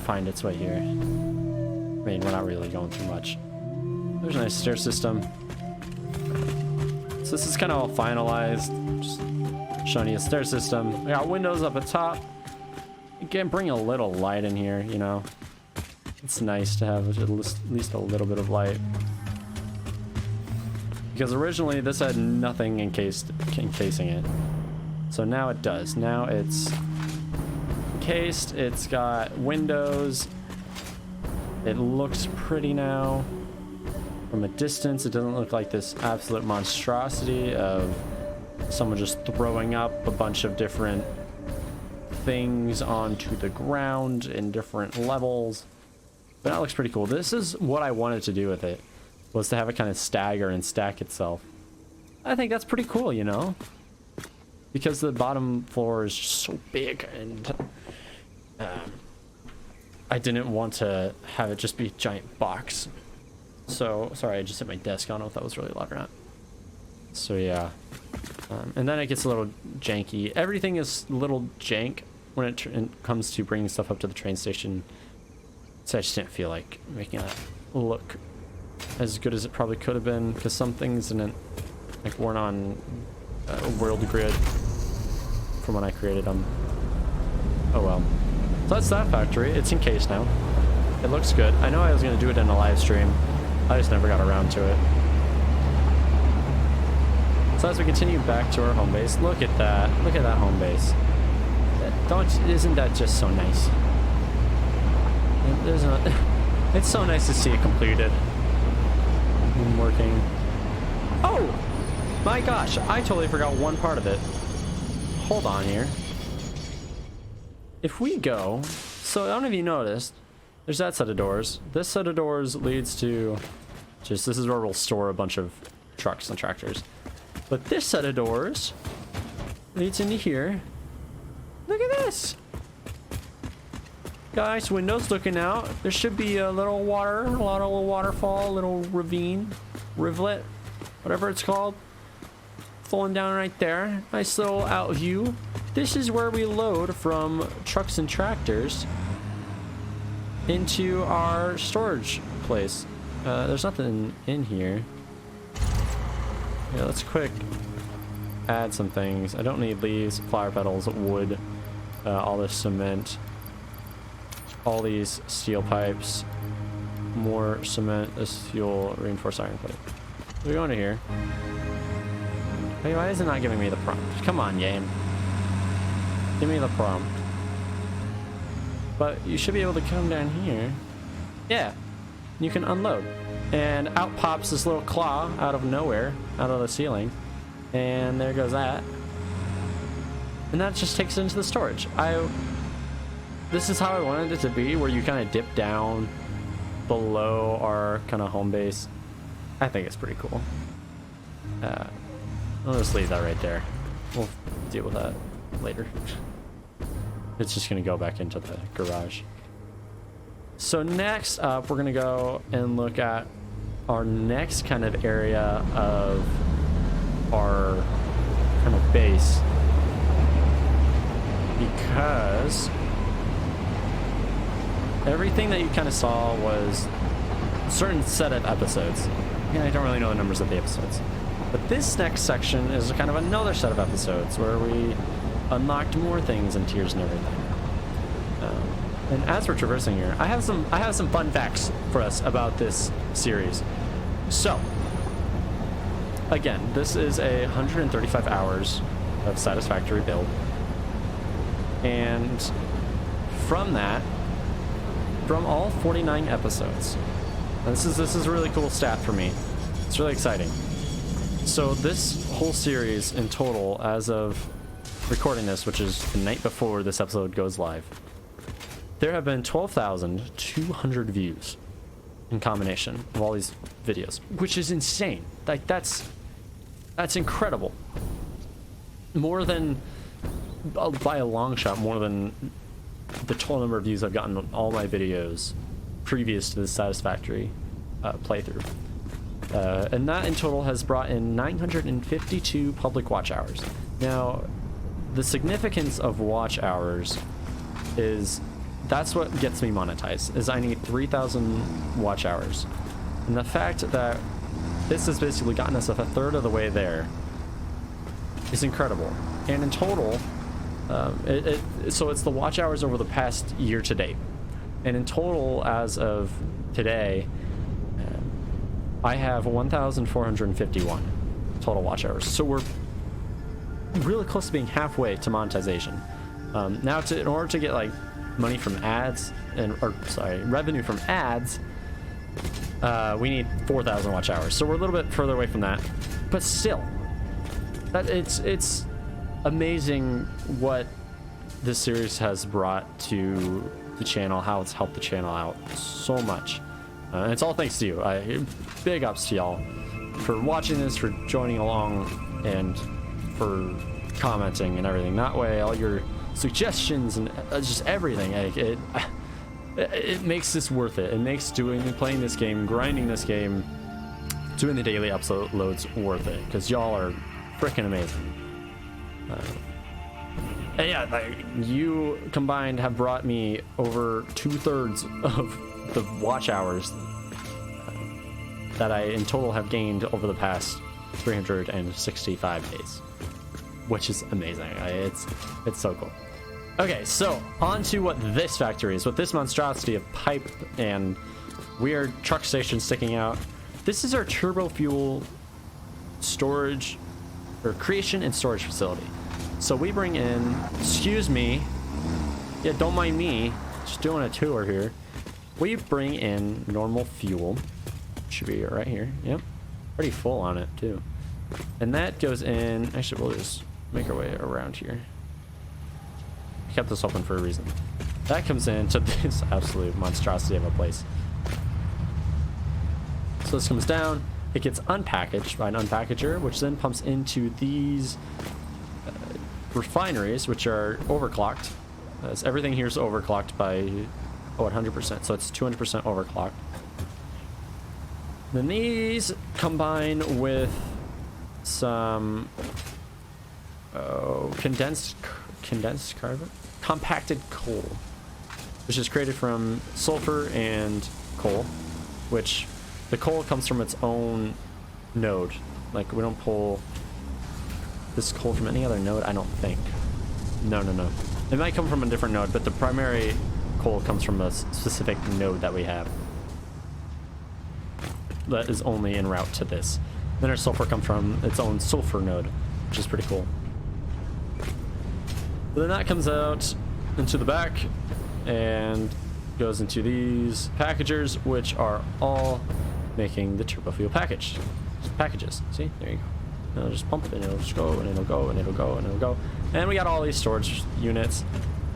find its way here. I mean, we're not really going through much. There's a nice stair system. So this is kind of all finalized. Just showing you a stair system. I got windows up at top. Again, bring a little light in here, you know. It's nice to have at least a little bit of light. Because originally this had nothing encasing it. So now it does. Now it's encased. It's got windows. It looks pretty now. From a distance, it doesn't look like this absolute monstrosity of someone just throwing up a bunch of different things onto the ground in different levels. But that looks pretty cool. This is what I wanted to do with it, was to have it kind of stagger and stack itself. I think that's pretty cool, you know? Because the bottom floor is just so big, and I didn't want to have it just be a giant box. So, sorry, I just hit my desk. I don't know if that was really loud or not. So, yeah. And then it gets a little janky. Everything is a little jank when it comes to bringing stuff up to the train station. So I just didn't feel like making it look as good as it probably could have been, because some things weren't on a world grid from when I created them. Oh well. So that's that factory. It's encased now. It looks good. I know I was going to do it in a live stream. I just never got around to it. So as we continue back to our home base, look at that. Look at that home base. Isn't that just so nice? It's so nice to see it completed and working. Oh my gosh, I totally forgot one part of it. Hold on here. If we go, so I don't know if you noticed, there's that set of doors. This set of doors leads to this is where we'll store a bunch of trucks and tractors. But this set of doors leads into here. Look at this. Guys, windows looking out. There should be a little water, a little waterfall, a little ravine, rivulet, whatever it's called, flowing down right there. Nice little out view. This is where we load from trucks and tractors into our storage place. There's nothing in here. Yeah, let's quick add some things. I don't need leaves, flower petals, wood, all this cement, all these steel pipes, more cement, this fuel, reinforced iron plate. We go into here. Hey, why is it not giving me the prompt? Come on, game. Give me the prompt. But you should be able to come down here. Yeah. You can unload. And out pops this little claw out of nowhere, out of the ceiling. And there goes that. And that just takes it into the storage. This is how I wanted it to be, where you kind of dip down below our kind of home base. I think it's pretty cool. I'll just leave that right there. We'll deal with that later. It's just gonna go back into the garage. So next up, we're gonna go and look at our next kind of area of our kind of base, because everything that you kind of saw was a certain set of episodes. Yeah, I don't really know the numbers of the episodes. But this next section is kind of another set of episodes where we unlocked more things and tiers and everything. And as we're traversing here, I have some fun facts for us about this series. So, again, this is a 135 hours of Satisfactory build, and from that, from all 49 episodes, and this is a really cool stat for me. It's really exciting. So this whole series in total, as of recording this, which is the night before this episode goes live, there have been 12,200 views in combination of all these videos, which is insane. Like that's incredible. More than, by a long shot, more than the total number of views I've gotten on all my videos previous to the Satisfactory playthrough. And that in total has brought in 952 public watch hours. Now, the significance of watch hours is that's what gets me monetized, is I need 3,000 watch hours. And the fact that this has basically gotten us a third of the way there is incredible. And in total, so it's the watch hours over the past year to date. And in total, as of today, I have 1,451 total watch hours. So we're really close to being halfway to monetization. Now, in order to get like money from ads revenue from ads, we need 4,000 watch hours. So we're a little bit further away from that, but still, that it's amazing what this series has brought to the channel, how it's helped the channel out so much. And it's all thanks to you. Big ups to y'all for watching this, for joining along, and for commenting and everything. That way, all your suggestions and just everything, it makes this worth it. It makes playing this game, grinding this game, doing the daily uploads worth it, because y'all are freaking amazing. And yeah, like, you combined have brought me over 2/3 of the watch hours that I in total have gained over the past 365 days, which is amazing. It's so cool. Okay, so on to what this factory is, what this monstrosity of pipe and weird truck station sticking out. This is our turbo fuel storage, or creation and storage facility. So we bring in, excuse me, yeah, don't mind me, just doing a tour here. We bring in normal fuel, should be right here, yep, pretty full on it too. And that goes in, actually we'll just make our way around here. I kept this open for a reason. That comes into this absolute monstrosity of a place. So this comes down, it gets unpackaged by an unpackager, which then pumps into these refineries, which are overclocked. As everything here is overclocked by 100%, so it's 200% overclocked. Then these combine with some condensed carbon, compacted coal, which is created from sulfur and coal, which the coal comes from its own node. Like, we don't pull this coal from any other node, I don't think. No. It might come from a different node, but the primary coal comes from a specific node that we have that is only en route to this. Then our sulfur comes from its own sulfur node, which is pretty cool. But then that comes out into the back and goes into these packagers, which are all making the turbo fuel packages. See, there you go. It'll just pump it and it'll just go and it'll go and it'll go and it'll go. And we got all these storage units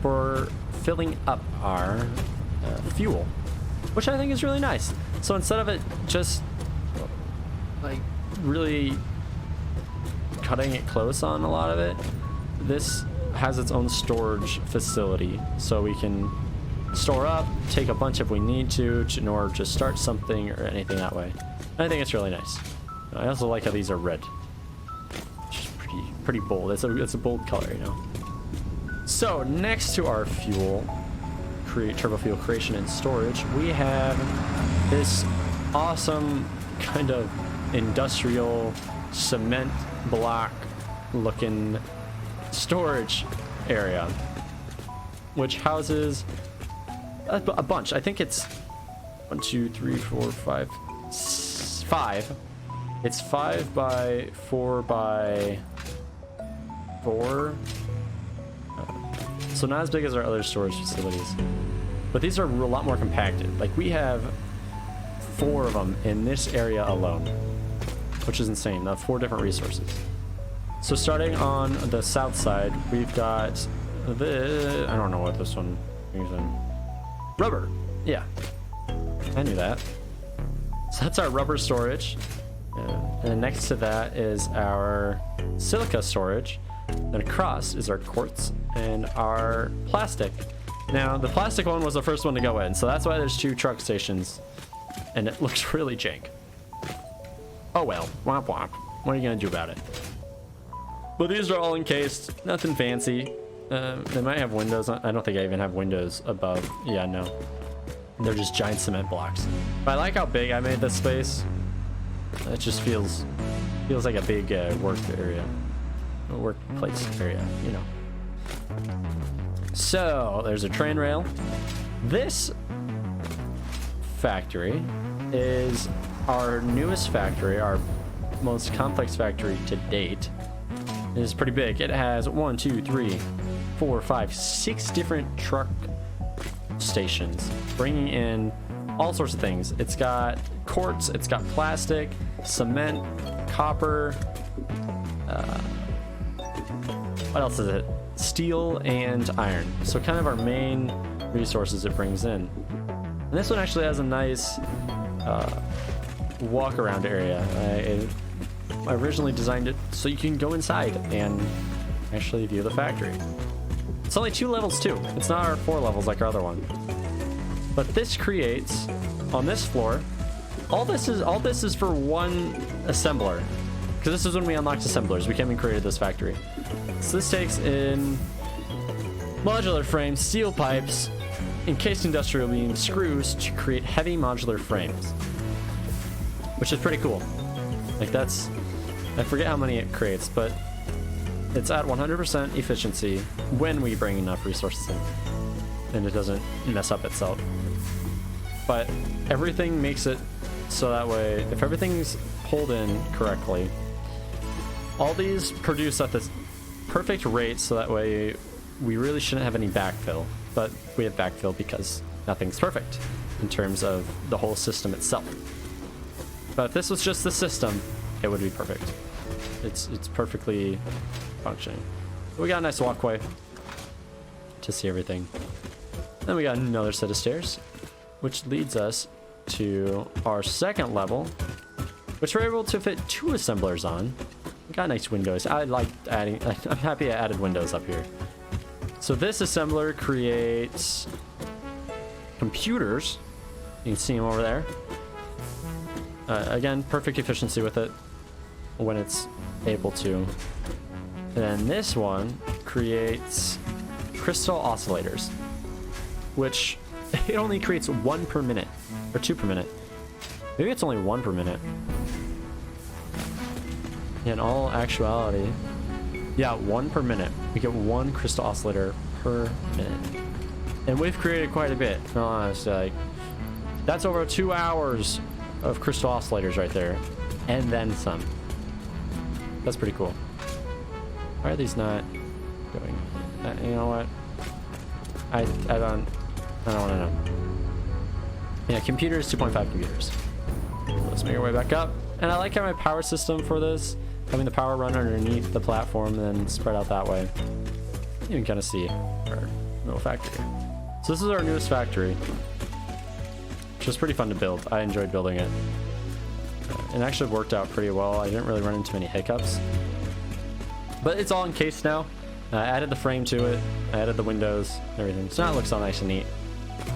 for filling up our fuel, which I think is really nice. So instead of it just like really cutting it close on a lot of it, this has its own storage facility, so we can store up, take a bunch if we need to in order to start something or anything that way. And I think it's really nice. I also like how these are red, which is pretty bold. It's a bold color, you know. So next to our fuel, turbo fuel creation and storage, we have this awesome kind of industrial cement block looking storage area, which houses a bunch. I think it's 1, 2, 3, 4, 5. It's 5 by 4 by 4. So not as big as our other storage facilities, but these are a lot more compacted. Like, we have 4 of them in this area alone, which is insane. 4 different resources. So starting on the south side, we've got the, I don't know what this one is in. Rubber. Yeah, I knew that. So that's our rubber storage. And then next to that is our silica storage. Then across is our quartz and our plastic. Now, the plastic one was the first one to go in, so that's why there's 2 truck stations. And it looks really jank. Oh well, womp womp. What are you gonna do about it? But these are all encased, nothing fancy. They might have windows. I don't think I even have windows above. Yeah, no. They're just giant cement blocks. But I like how big I made this space. It just feels like a big work area. A workplace area, you know. So, there's a train rail. This factory is our newest factory, our most complex factory to date. It is pretty big. It has 1, 2, 3, 4, 5, 6 different truck stations, bringing in all sorts of things. It's got quartz, it's got plastic, cement, copper, what else is it? Steel and iron. So kind of our main resources it brings in. And this one actually has a nice walk around area. I originally designed it so you can go inside and actually view the factory. It's only 2 levels too. It's not our 4 levels like our other one. But this creates, on this floor, all this is for one assembler. Because this is when we unlocked assemblers. We came and created this factory. So this takes in modular frames, steel pipes, encased industrial beams, screws to create heavy modular frames. Which is pretty cool. Like, that's, I forget how many it creates, but it's at 100% efficiency when we bring enough resources in. And it doesn't mess up itself. But everything makes it so that way, if everything's pulled in correctly, all these produce at this perfect rate, so that way we really shouldn't have any backfill. But we have backfill because nothing's perfect in terms of the whole system itself. But if this was just the system, it would be perfect. It's perfectly functioning. We got a nice walkway to see everything. Then we got another set of stairs, which leads us to our second level, which we're able to fit 2 assemblers on. We got nice windows. I like adding, I'm happy I added windows up here. So this assembler creates computers. You can see them over there. Again, perfect efficiency with it when it's able to. And then this one creates crystal oscillators, which it only creates 1 per minute, or 2 per minute. Maybe it's only 1 per minute. In all actuality, yeah, 1 per minute. We get 1 crystal oscillator per minute. And we've created quite a bit. No, honestly, like, that's over 2 hours of crystal oscillators right there. And then some. That's pretty cool. Why are these not going? You know what? I don't want to know. Yeah, computers, 2.5 computers. Let's make our way back up. And I like how my power system for this, having the power run underneath the platform and then spread out that way. You can kind of see our little factory. So this is our newest factory, which was pretty fun to build. I enjoyed building it. It actually worked out pretty well. I didn't really run into many hiccups. But it's all encased now. I added the frame to it. I added the windows, everything. So now it looks all nice and neat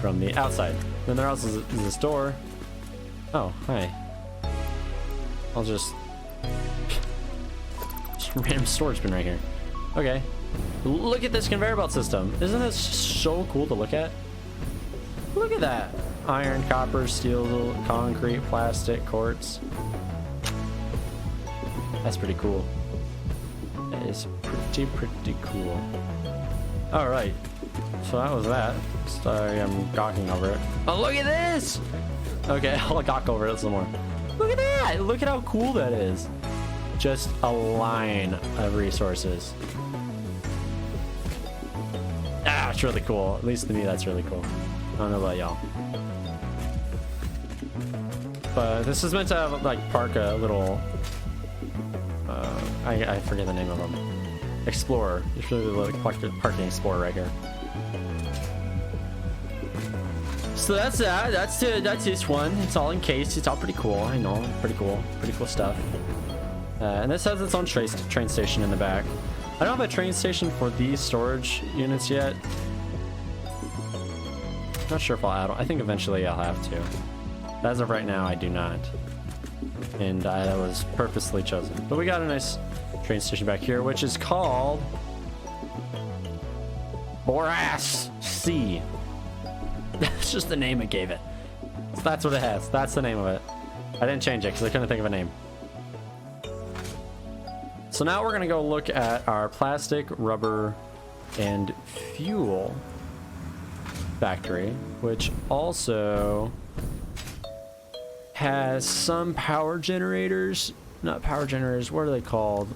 from the outside. Then there also is this door. Oh, hi. I'll just random storage bin right here. Okay. Look at this conveyor belt system. Isn't this so cool to look at? Look at that. Iron, copper, steel, concrete, plastic, quartz. That's pretty cool. That is pretty cool. Alright. So that was that. Sorry, I'm gawking over it. Oh, look at this! Okay, I'll gawk over it some more. Look at that! Look at how cool that is. Just a line of resources. Ah, it's really cool. At least to me, that's really cool. I don't know about y'all. But this is meant to have, like, park a little... I forget the name of them. Explorer. It's really like parking Explorer right here. So that's that. That's this one. It's all encased. It's all pretty cool. I know. Pretty cool. Pretty cool stuff. And this has its own train station in the back. I don't have a train station for these storage units yet. Not sure if I'll add one. I think eventually I'll have to. But as of right now, I do not. And that was purposely chosen. But we got a nice train station back here, which is called Boras C. That's just the name it gave it. So that's what it has. That's the name of it. I didn't change it because I couldn't think of a name. So now we're going to go look at our plastic, rubber, and fuel factory, which also has some power generators. Not power generators, what are they called?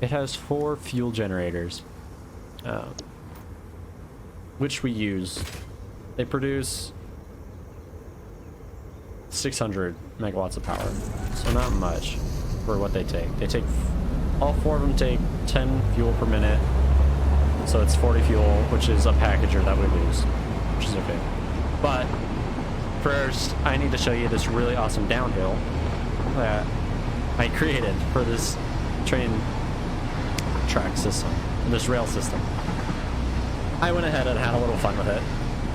It has 4 fuel generators, which we use. They produce 600 megawatts of power, so not much for what they take. They take, all 4 of them take 10 fuel per minute, so it's 40 fuel, which is a packager that we lose, which is okay. But first, I need to show you this really awesome downhill that I created for this train track system, this rail system. I went ahead and had a little fun with it.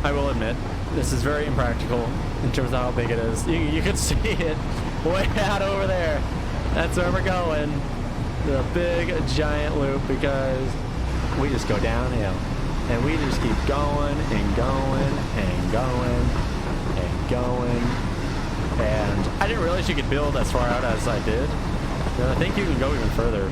I will admit, this is very impractical in terms of how big it is. You can see it way out over there. That's where we're going. The big giant loop, because we just go downhill. And we just keep going and going and going and going. And I didn't realize you could build as far out as I did. And I think you can go even further.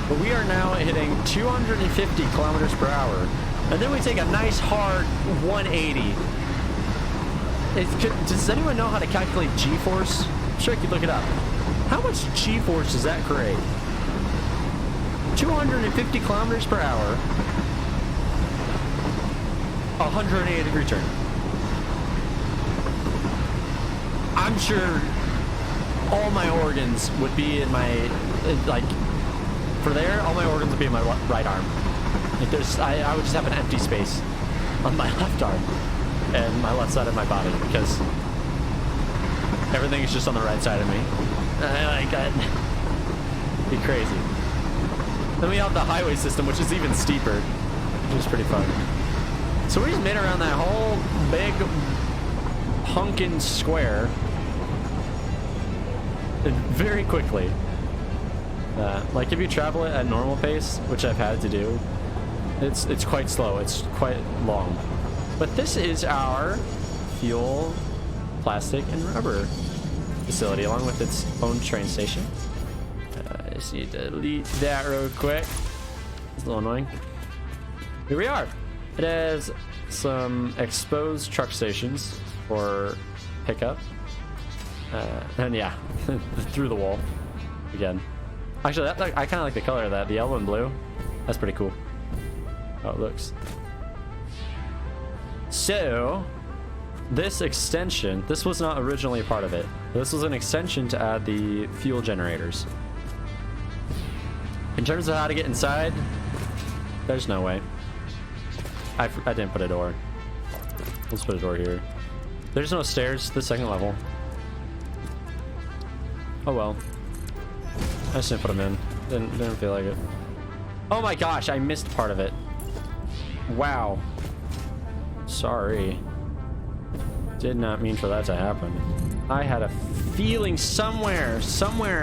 But we are now hitting 250 kilometers per hour. And then we take a nice hard 180. Does anyone know how to calculate G-force? I'm sure I could look it up. How much G-force does that create? 250 kilometers per hour. 180 degree turn. I'm sure all my organs would be in my, like, for there, all my organs would be in my right arm. Like I would just have an empty space. on my left arm and my left side of my body because everything is just on the right side of me. Like that. Be crazy. Then we have the highway system, which is even steeper, which is pretty fun. So we just made around that whole big pumpkin square very quickly. Like if you travel it at normal pace, which I've had to do, it's quite slow. It's quite long. But this is our fuel, plastic, and rubber facility, along with its own train station. I just need to delete that real quick. It's a little annoying. Here we are. It has some exposed truck stations for pickup. And yeah, through the wall again. Actually, I kind of like the color of that. The yellow and blue. That's pretty cool. How it looks. So, this extension, this was not originally part of it. This was an extension to add the fuel generators. In terms of how to get inside, there's no way. I didn't put a door. Let's put a door here. There's no stairs to the second level. Oh well. I just didn't put them in. Didn't feel like it. Oh my gosh, I missed part of it. Wow. Sorry. Did not mean for that to happen. I had a feeling somewhere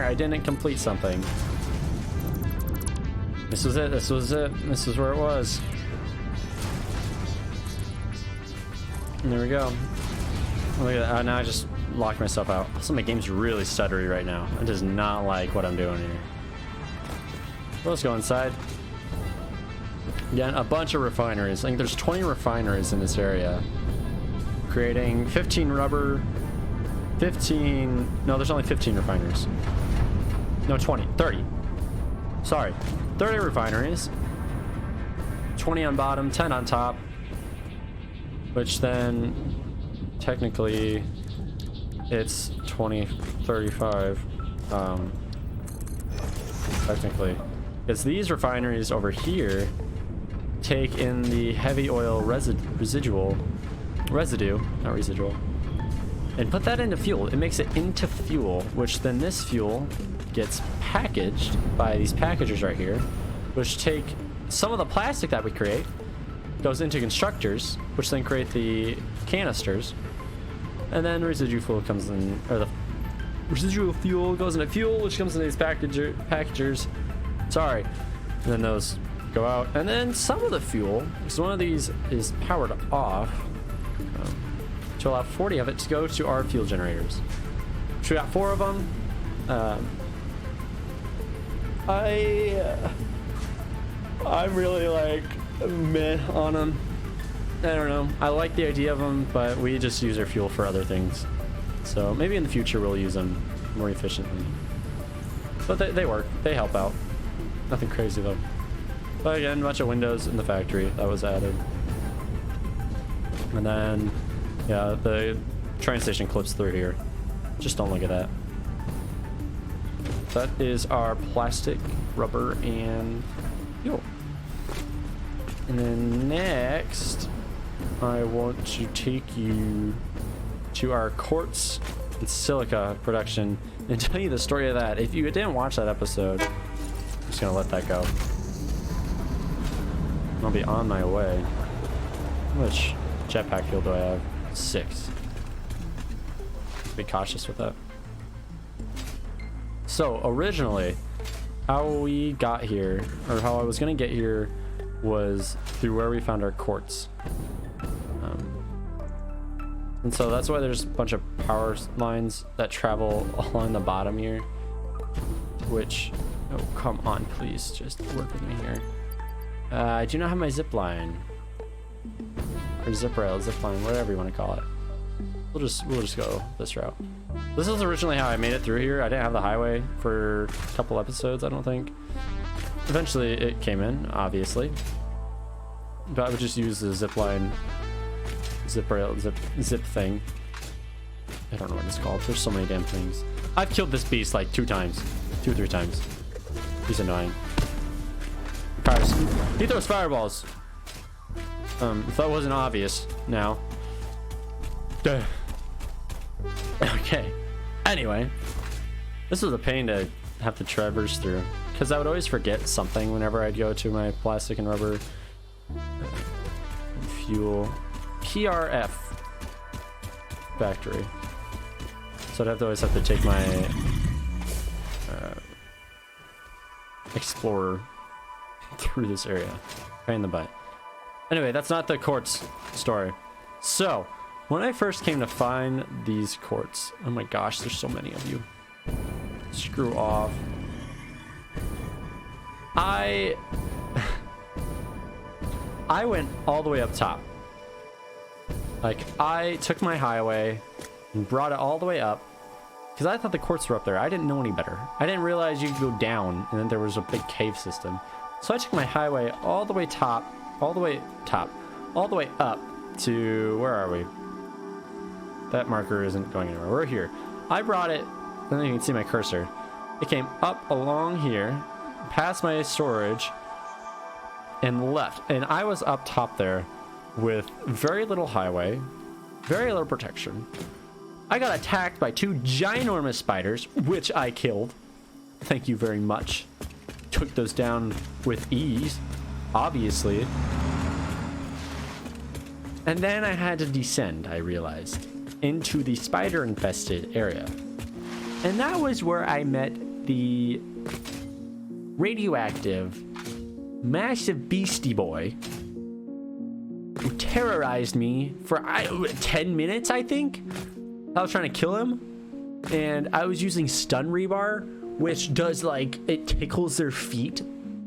I didn't complete something. This was it. This was where it was. And there we go. Look at that. Now I just locked myself out. Also, my game's really stuttery right now. It does not like what I'm doing here. Well, let's go inside. Again, a bunch of refineries. I think there's 20 refineries in this area. Creating 15 rubber, 15... No, there's only 15 refineries. No, 20. 30. Sorry. 30 refineries. 20 on bottom, 10 on top. Which then, technically, it's 20, 35. Technically. Because these refineries over here take in the heavy oil residue, not residual, and put that into fuel. It makes it into fuel, which then this fuel gets packaged by these packagers right here, which take some of the plastic that we create, goes into constructors, which then create the canisters, and then residual fuel comes in, or the residual fuel goes into fuel, which comes into these packagers. Sorry. And then those go out, and then some of the fuel, because one of these is powered off, to allow 40 of it to go to our fuel generators. So we got 4 of them. I'm really like meh on them. I don't know. I like the idea of them, but we just use our fuel for other things. So maybe in the future we'll use them more efficiently. But they work. They help out. Nothing crazy though. But again, a bunch of windows in the factory that was added. And then, yeah, the train station clips through here. Just don't look at that. That is our plastic, rubber, and fuel. And then next, I want to take you to our quartz and silica production and tell you the story of that. If you didn't watch that episode, I'm just gonna let that go. I'll be on my way. How much jetpack fuel do I have? 6. Be cautious with that. So originally, how we got here, or how I was gonna get here, was through where we found our quartz. And so that's why there's a bunch of power lines that travel along the bottom here. Which, oh come on, please, just work with me here. I do not have my zip line, or zip rail, zip line, whatever you want to call it. We'll just go this route. This is originally how I made it through here. I didn't have the highway for a couple episodes, I don't think. Eventually it came in, obviously. But I would just use the zip line, zip rail, zip thing. I don't know what it's called. There's so many damn things. I've killed this beast like 2 times. 2 or 3 times. He's annoying. He throws fireballs. If that wasn't obvious now. Duh. Okay. Anyway, this was a pain to have to traverse through because I would always forget something whenever I'd go to my plastic and rubber fuel PRF factory. So I'd always have to take my Explorer through this area. Pain in the butt. Anyway, that's not the quartz story. So, when I first came to find these quartz, oh my gosh, there's so many of you. Screw off. I went all the way up top. Like, I took my highway and brought it all the way up because I thought the quartz were up there. I didn't know any better. I didn't realize you could go down and then there was a big cave system. So I took my highway all the way all the way up to, where are we? That marker isn't going anywhere. We're here. I brought it, and then you can see my cursor. It came up along here, past my storage, and left. And I was up top there with very little highway, very little protection. I got attacked by 2 ginormous spiders, which I killed. Thank you very much. Took those down with ease, obviously. And then I had to descend, I realized, into the spider-infested area. And that was where I met the radioactive, massive beastie boy who terrorized me for 10 minutes, I think. I was trying to kill him, and I was using stun rebar, which does, like, it tickles their feet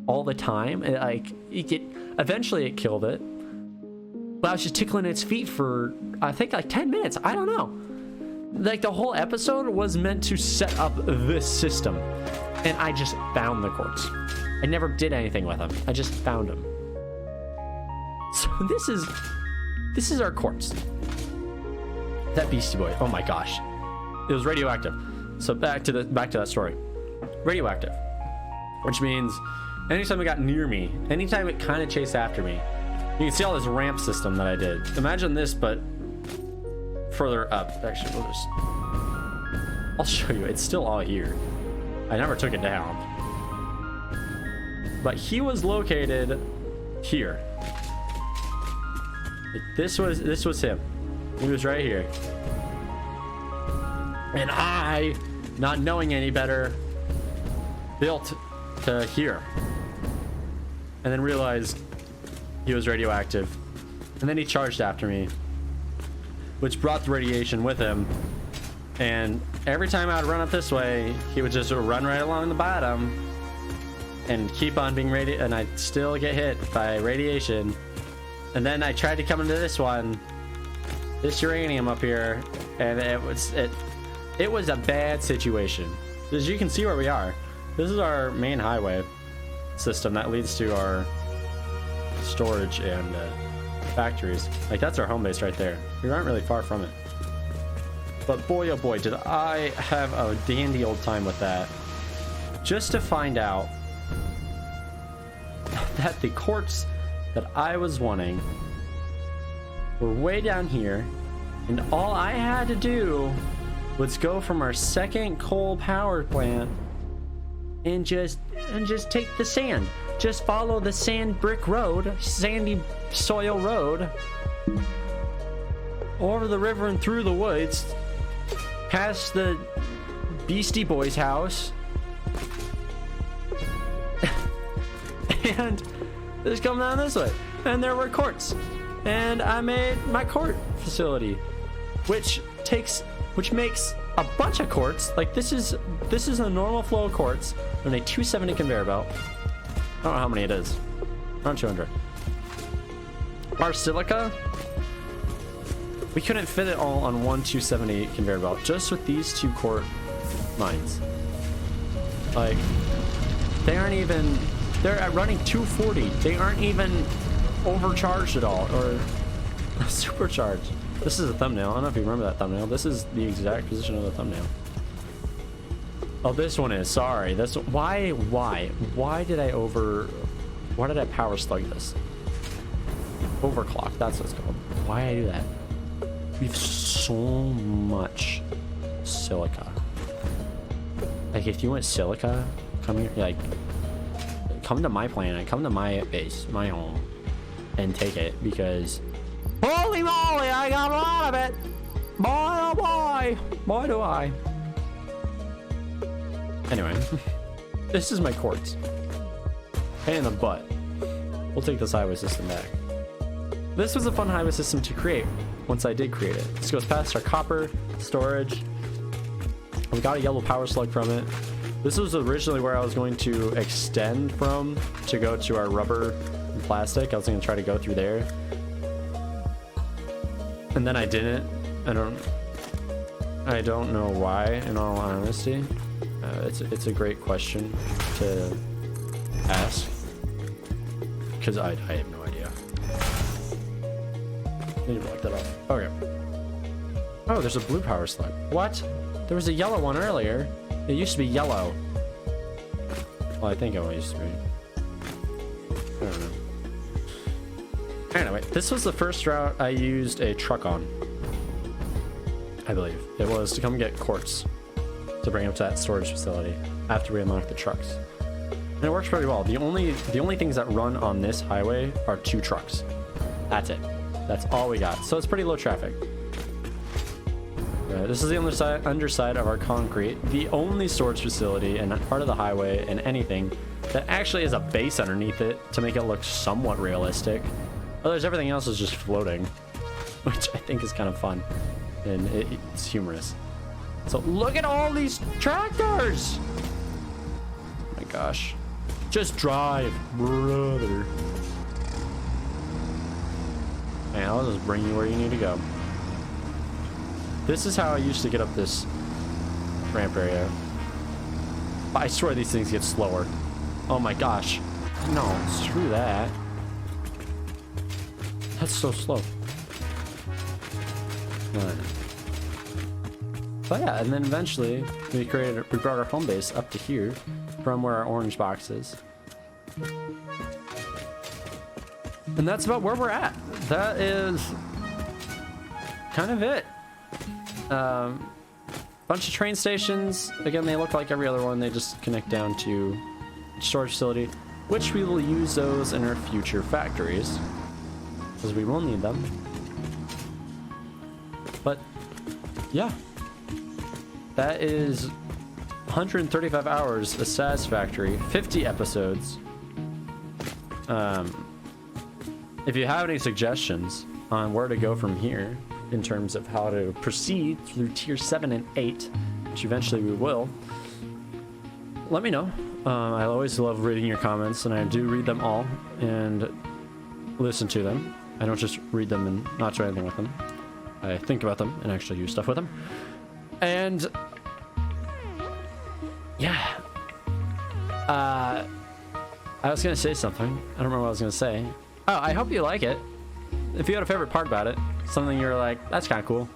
all the time. And, like, eventually it killed it. But I was just tickling its feet for, I think, like 10 minutes. I don't know. Like, the whole episode was meant to set up this system. And I just found the quartz. I never did anything with them. I just found them. So this is our quartz. That beastie boy. Oh my gosh. It was radioactive. So back to that story. Radioactive. Which means anytime it got near me, anytime it kind of chased after me, you can see all this ramp system that I did. Imagine this, but further up. Actually, I'll show you. It's still all here. I never took it down. But he was located here. Like, this was him. He was right here. And I, not knowing any better, built to here. And then realized he was radioactive. And then he charged after me, which brought the radiation with him. And every time I would run up this way, he would just run right along the bottom and keep on being and I'd still get hit by radiation. And then I tried to come into this one, this uranium up here, and it was a bad situation. As you can see where we are, this is our main highway system that leads to our storage and factories. Like, that's our home base right there. We aren't really far from it. But boy, oh boy, did I have a dandy old time with that. Just to find out that the quartz that I was wanting were way down here, and all I had to do was go from our second coal power plant and just take the sand. Just follow the sand brick road, sandy soil road, over the river and through the woods, past the Beastie Boys house, and just come down this way. And there were quartz. And I made my quartz facility, which makes a bunch of quartz. Like, this is a normal flow of quartz on a 270 conveyor belt. I don't know how many it is. Around 200. Our silica, we couldn't fit it all on one 270 conveyor belt, just with these 2 quart mines. Like, they're running 240. They aren't even overcharged at all, or supercharged. This is a thumbnail. I don't know if you remember that thumbnail. This is the exact position of the thumbnail. Oh, this one is. Sorry. That's why did I power slug this? Overclock, that's what it's called. Why I do that? We have so much silica. Like, if you want silica, come here, like, come to my planet, come to my base, my home, and take it, because holy moly, I got a lot of it. Boy, oh boy, boy do I. Anyway, this is my quartz. Pain in the butt. We'll take this highway system back. This was a fun highway system to create once I did create it. This goes past our copper storage. We got a yellow power slug from it. This was originally where I was going to extend from to go to our rubber and plastic. I was going to try to go through there. And then I didn't. I don't know why, in all honesty. It's a great question to ask, because I have no idea. I need to look that up. Okay. Oh, there's a blue power slug. What? There was a yellow one earlier. It used to be yellow. Well, I think it used to be. I don't know. Anyway, this was the first route I used a truck on. I believe. It was to come get quartz to bring up to that storage facility after we unlock the trucks. And it works pretty well. The only things that run on this highway are 2 trucks. That's it. That's all we got. So it's pretty low traffic. This is the underside of our concrete. The only storage facility and part of the highway and anything that actually is a base underneath it to make it look somewhat realistic. Otherwise, everything else is just floating, which I think is kind of fun. And it's humorous. So look at all these tractors! Oh my gosh. Just drive, brother. And I'll just bring you where you need to go. This is how I used to get up this ramp area. I swear these things get slower. Oh my gosh. No, screw that. That's so slow. But yeah, and then eventually we brought our home base up to here from where our orange box is. And that's about where we're at. That is kind of it. Bunch of train stations. Again, they look like every other one. They just connect down to storage facility, which we will use those in our future factories, because we will need them. But yeah, that is 135 hours of Satisfactory, 50 episodes. If you have any suggestions on where to go from here in terms of how to proceed through tier 7 and 8, which eventually we will, let me know. I always love reading your comments, and I do read them all and listen to them. I don't just read them and not do anything with them. I think about them and actually use stuff with them. And yeah, I was gonna say something. I don't remember what I was gonna say. Oh, I hope you like it. If you had a favorite part about it, something you're like, that's kind of cool,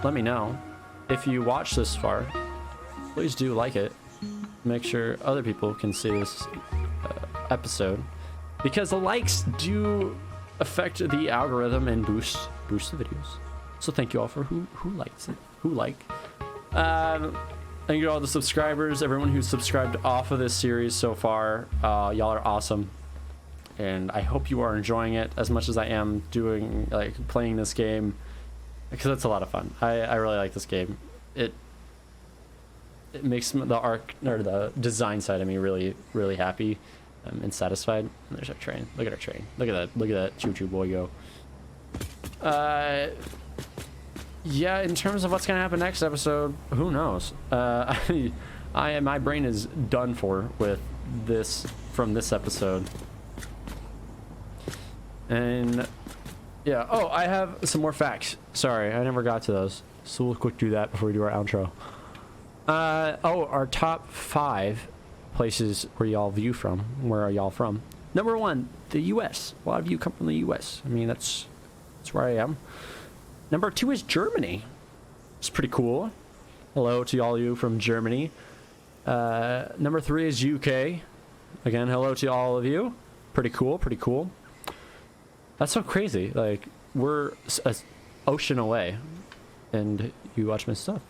let me know. If you watch this far, please do like it. Make sure other people can see this episode, because the likes do affect the algorithm and boost the videos. So thank you all for who likes it, thank you to all the subscribers, everyone who's subscribed off of this series so far. Y'all are awesome, and I hope you are enjoying it as much as I am playing this game, because it's a lot of fun. I really like this game. It makes the design side of me really, really happy and satisfied. And there's our train. Look at our train. Look at that choo-choo boy go. Yeah, in terms of what's gonna happen next episode, who knows? My brain is done for with this from this episode. And yeah, oh, I have some more facts. Sorry, I never got to those, so we'll quick do that before we do our outro. Our top 5 places where y'all view from. Where are y'all from? Number 1, the US. A lot of you come from the US. I mean, that's where I am. Number 2 is Germany. It's pretty cool. Hello to all you from Germany. Number 3 is UK. Again, hello to all of you. Pretty cool, pretty cool. That's so crazy. Like, we're an ocean away, and you watch my stuff.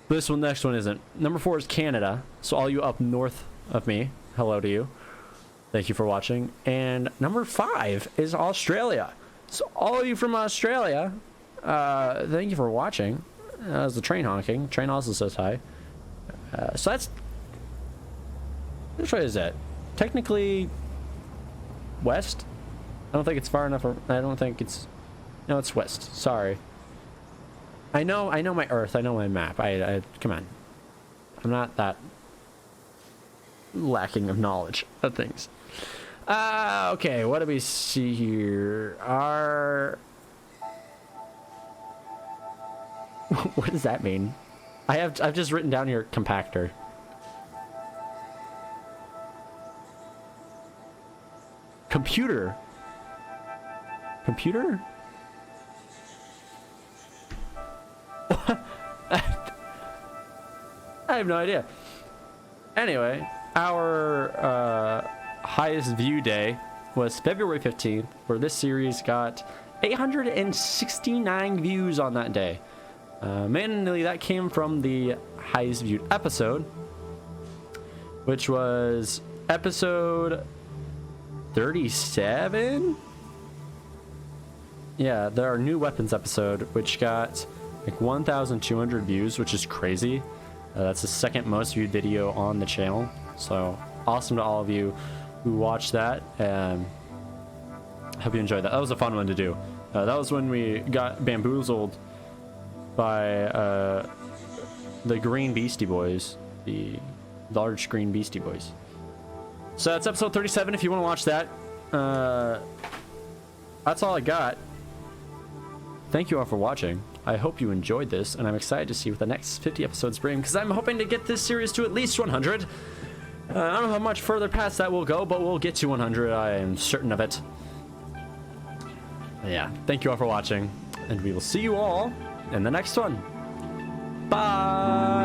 This one, next one isn't. Number 4 is Canada. So all you up north of me, hello to you. Thank you for watching. And number 5 is Australia. So all of you from Australia, thank you for watching. That's the train honking. Train also says hi. So that's... Which way is that? Technically west? I don't think it's far enough. I don't think it's... No, it's west. Sorry. I know my Earth. I know my map. I come on. I'm not that lacking of knowledge of things. Okay, what do we see here? What does that mean? I've just written down here compactor. Computer. I have no idea. Anyway, our highest view day was February 15th, where this series got 869 views on that day. Mainly that came from the highest viewed episode, which was episode 37. Yeah, our new weapons episode, which got like 1,200 views, which is crazy. That's the second most viewed video on the channel. So awesome to all of you who watched that. Hope you enjoyed that. That was a fun one to do. That was when we got bamboozled by the green Beastie Boys, the large green Beastie Boys. So that's episode 37 if you want to watch that. That's all I got. Thank you all for watching. I hope you enjoyed this, and I'm excited to see what the next 50 episodes bring, because I'm hoping to get this series to at least 100. I don't know how much further past that will go, but we'll get to 100. I am certain of it. Yeah, thank you all for watching, and we will see you all in the next one. Bye!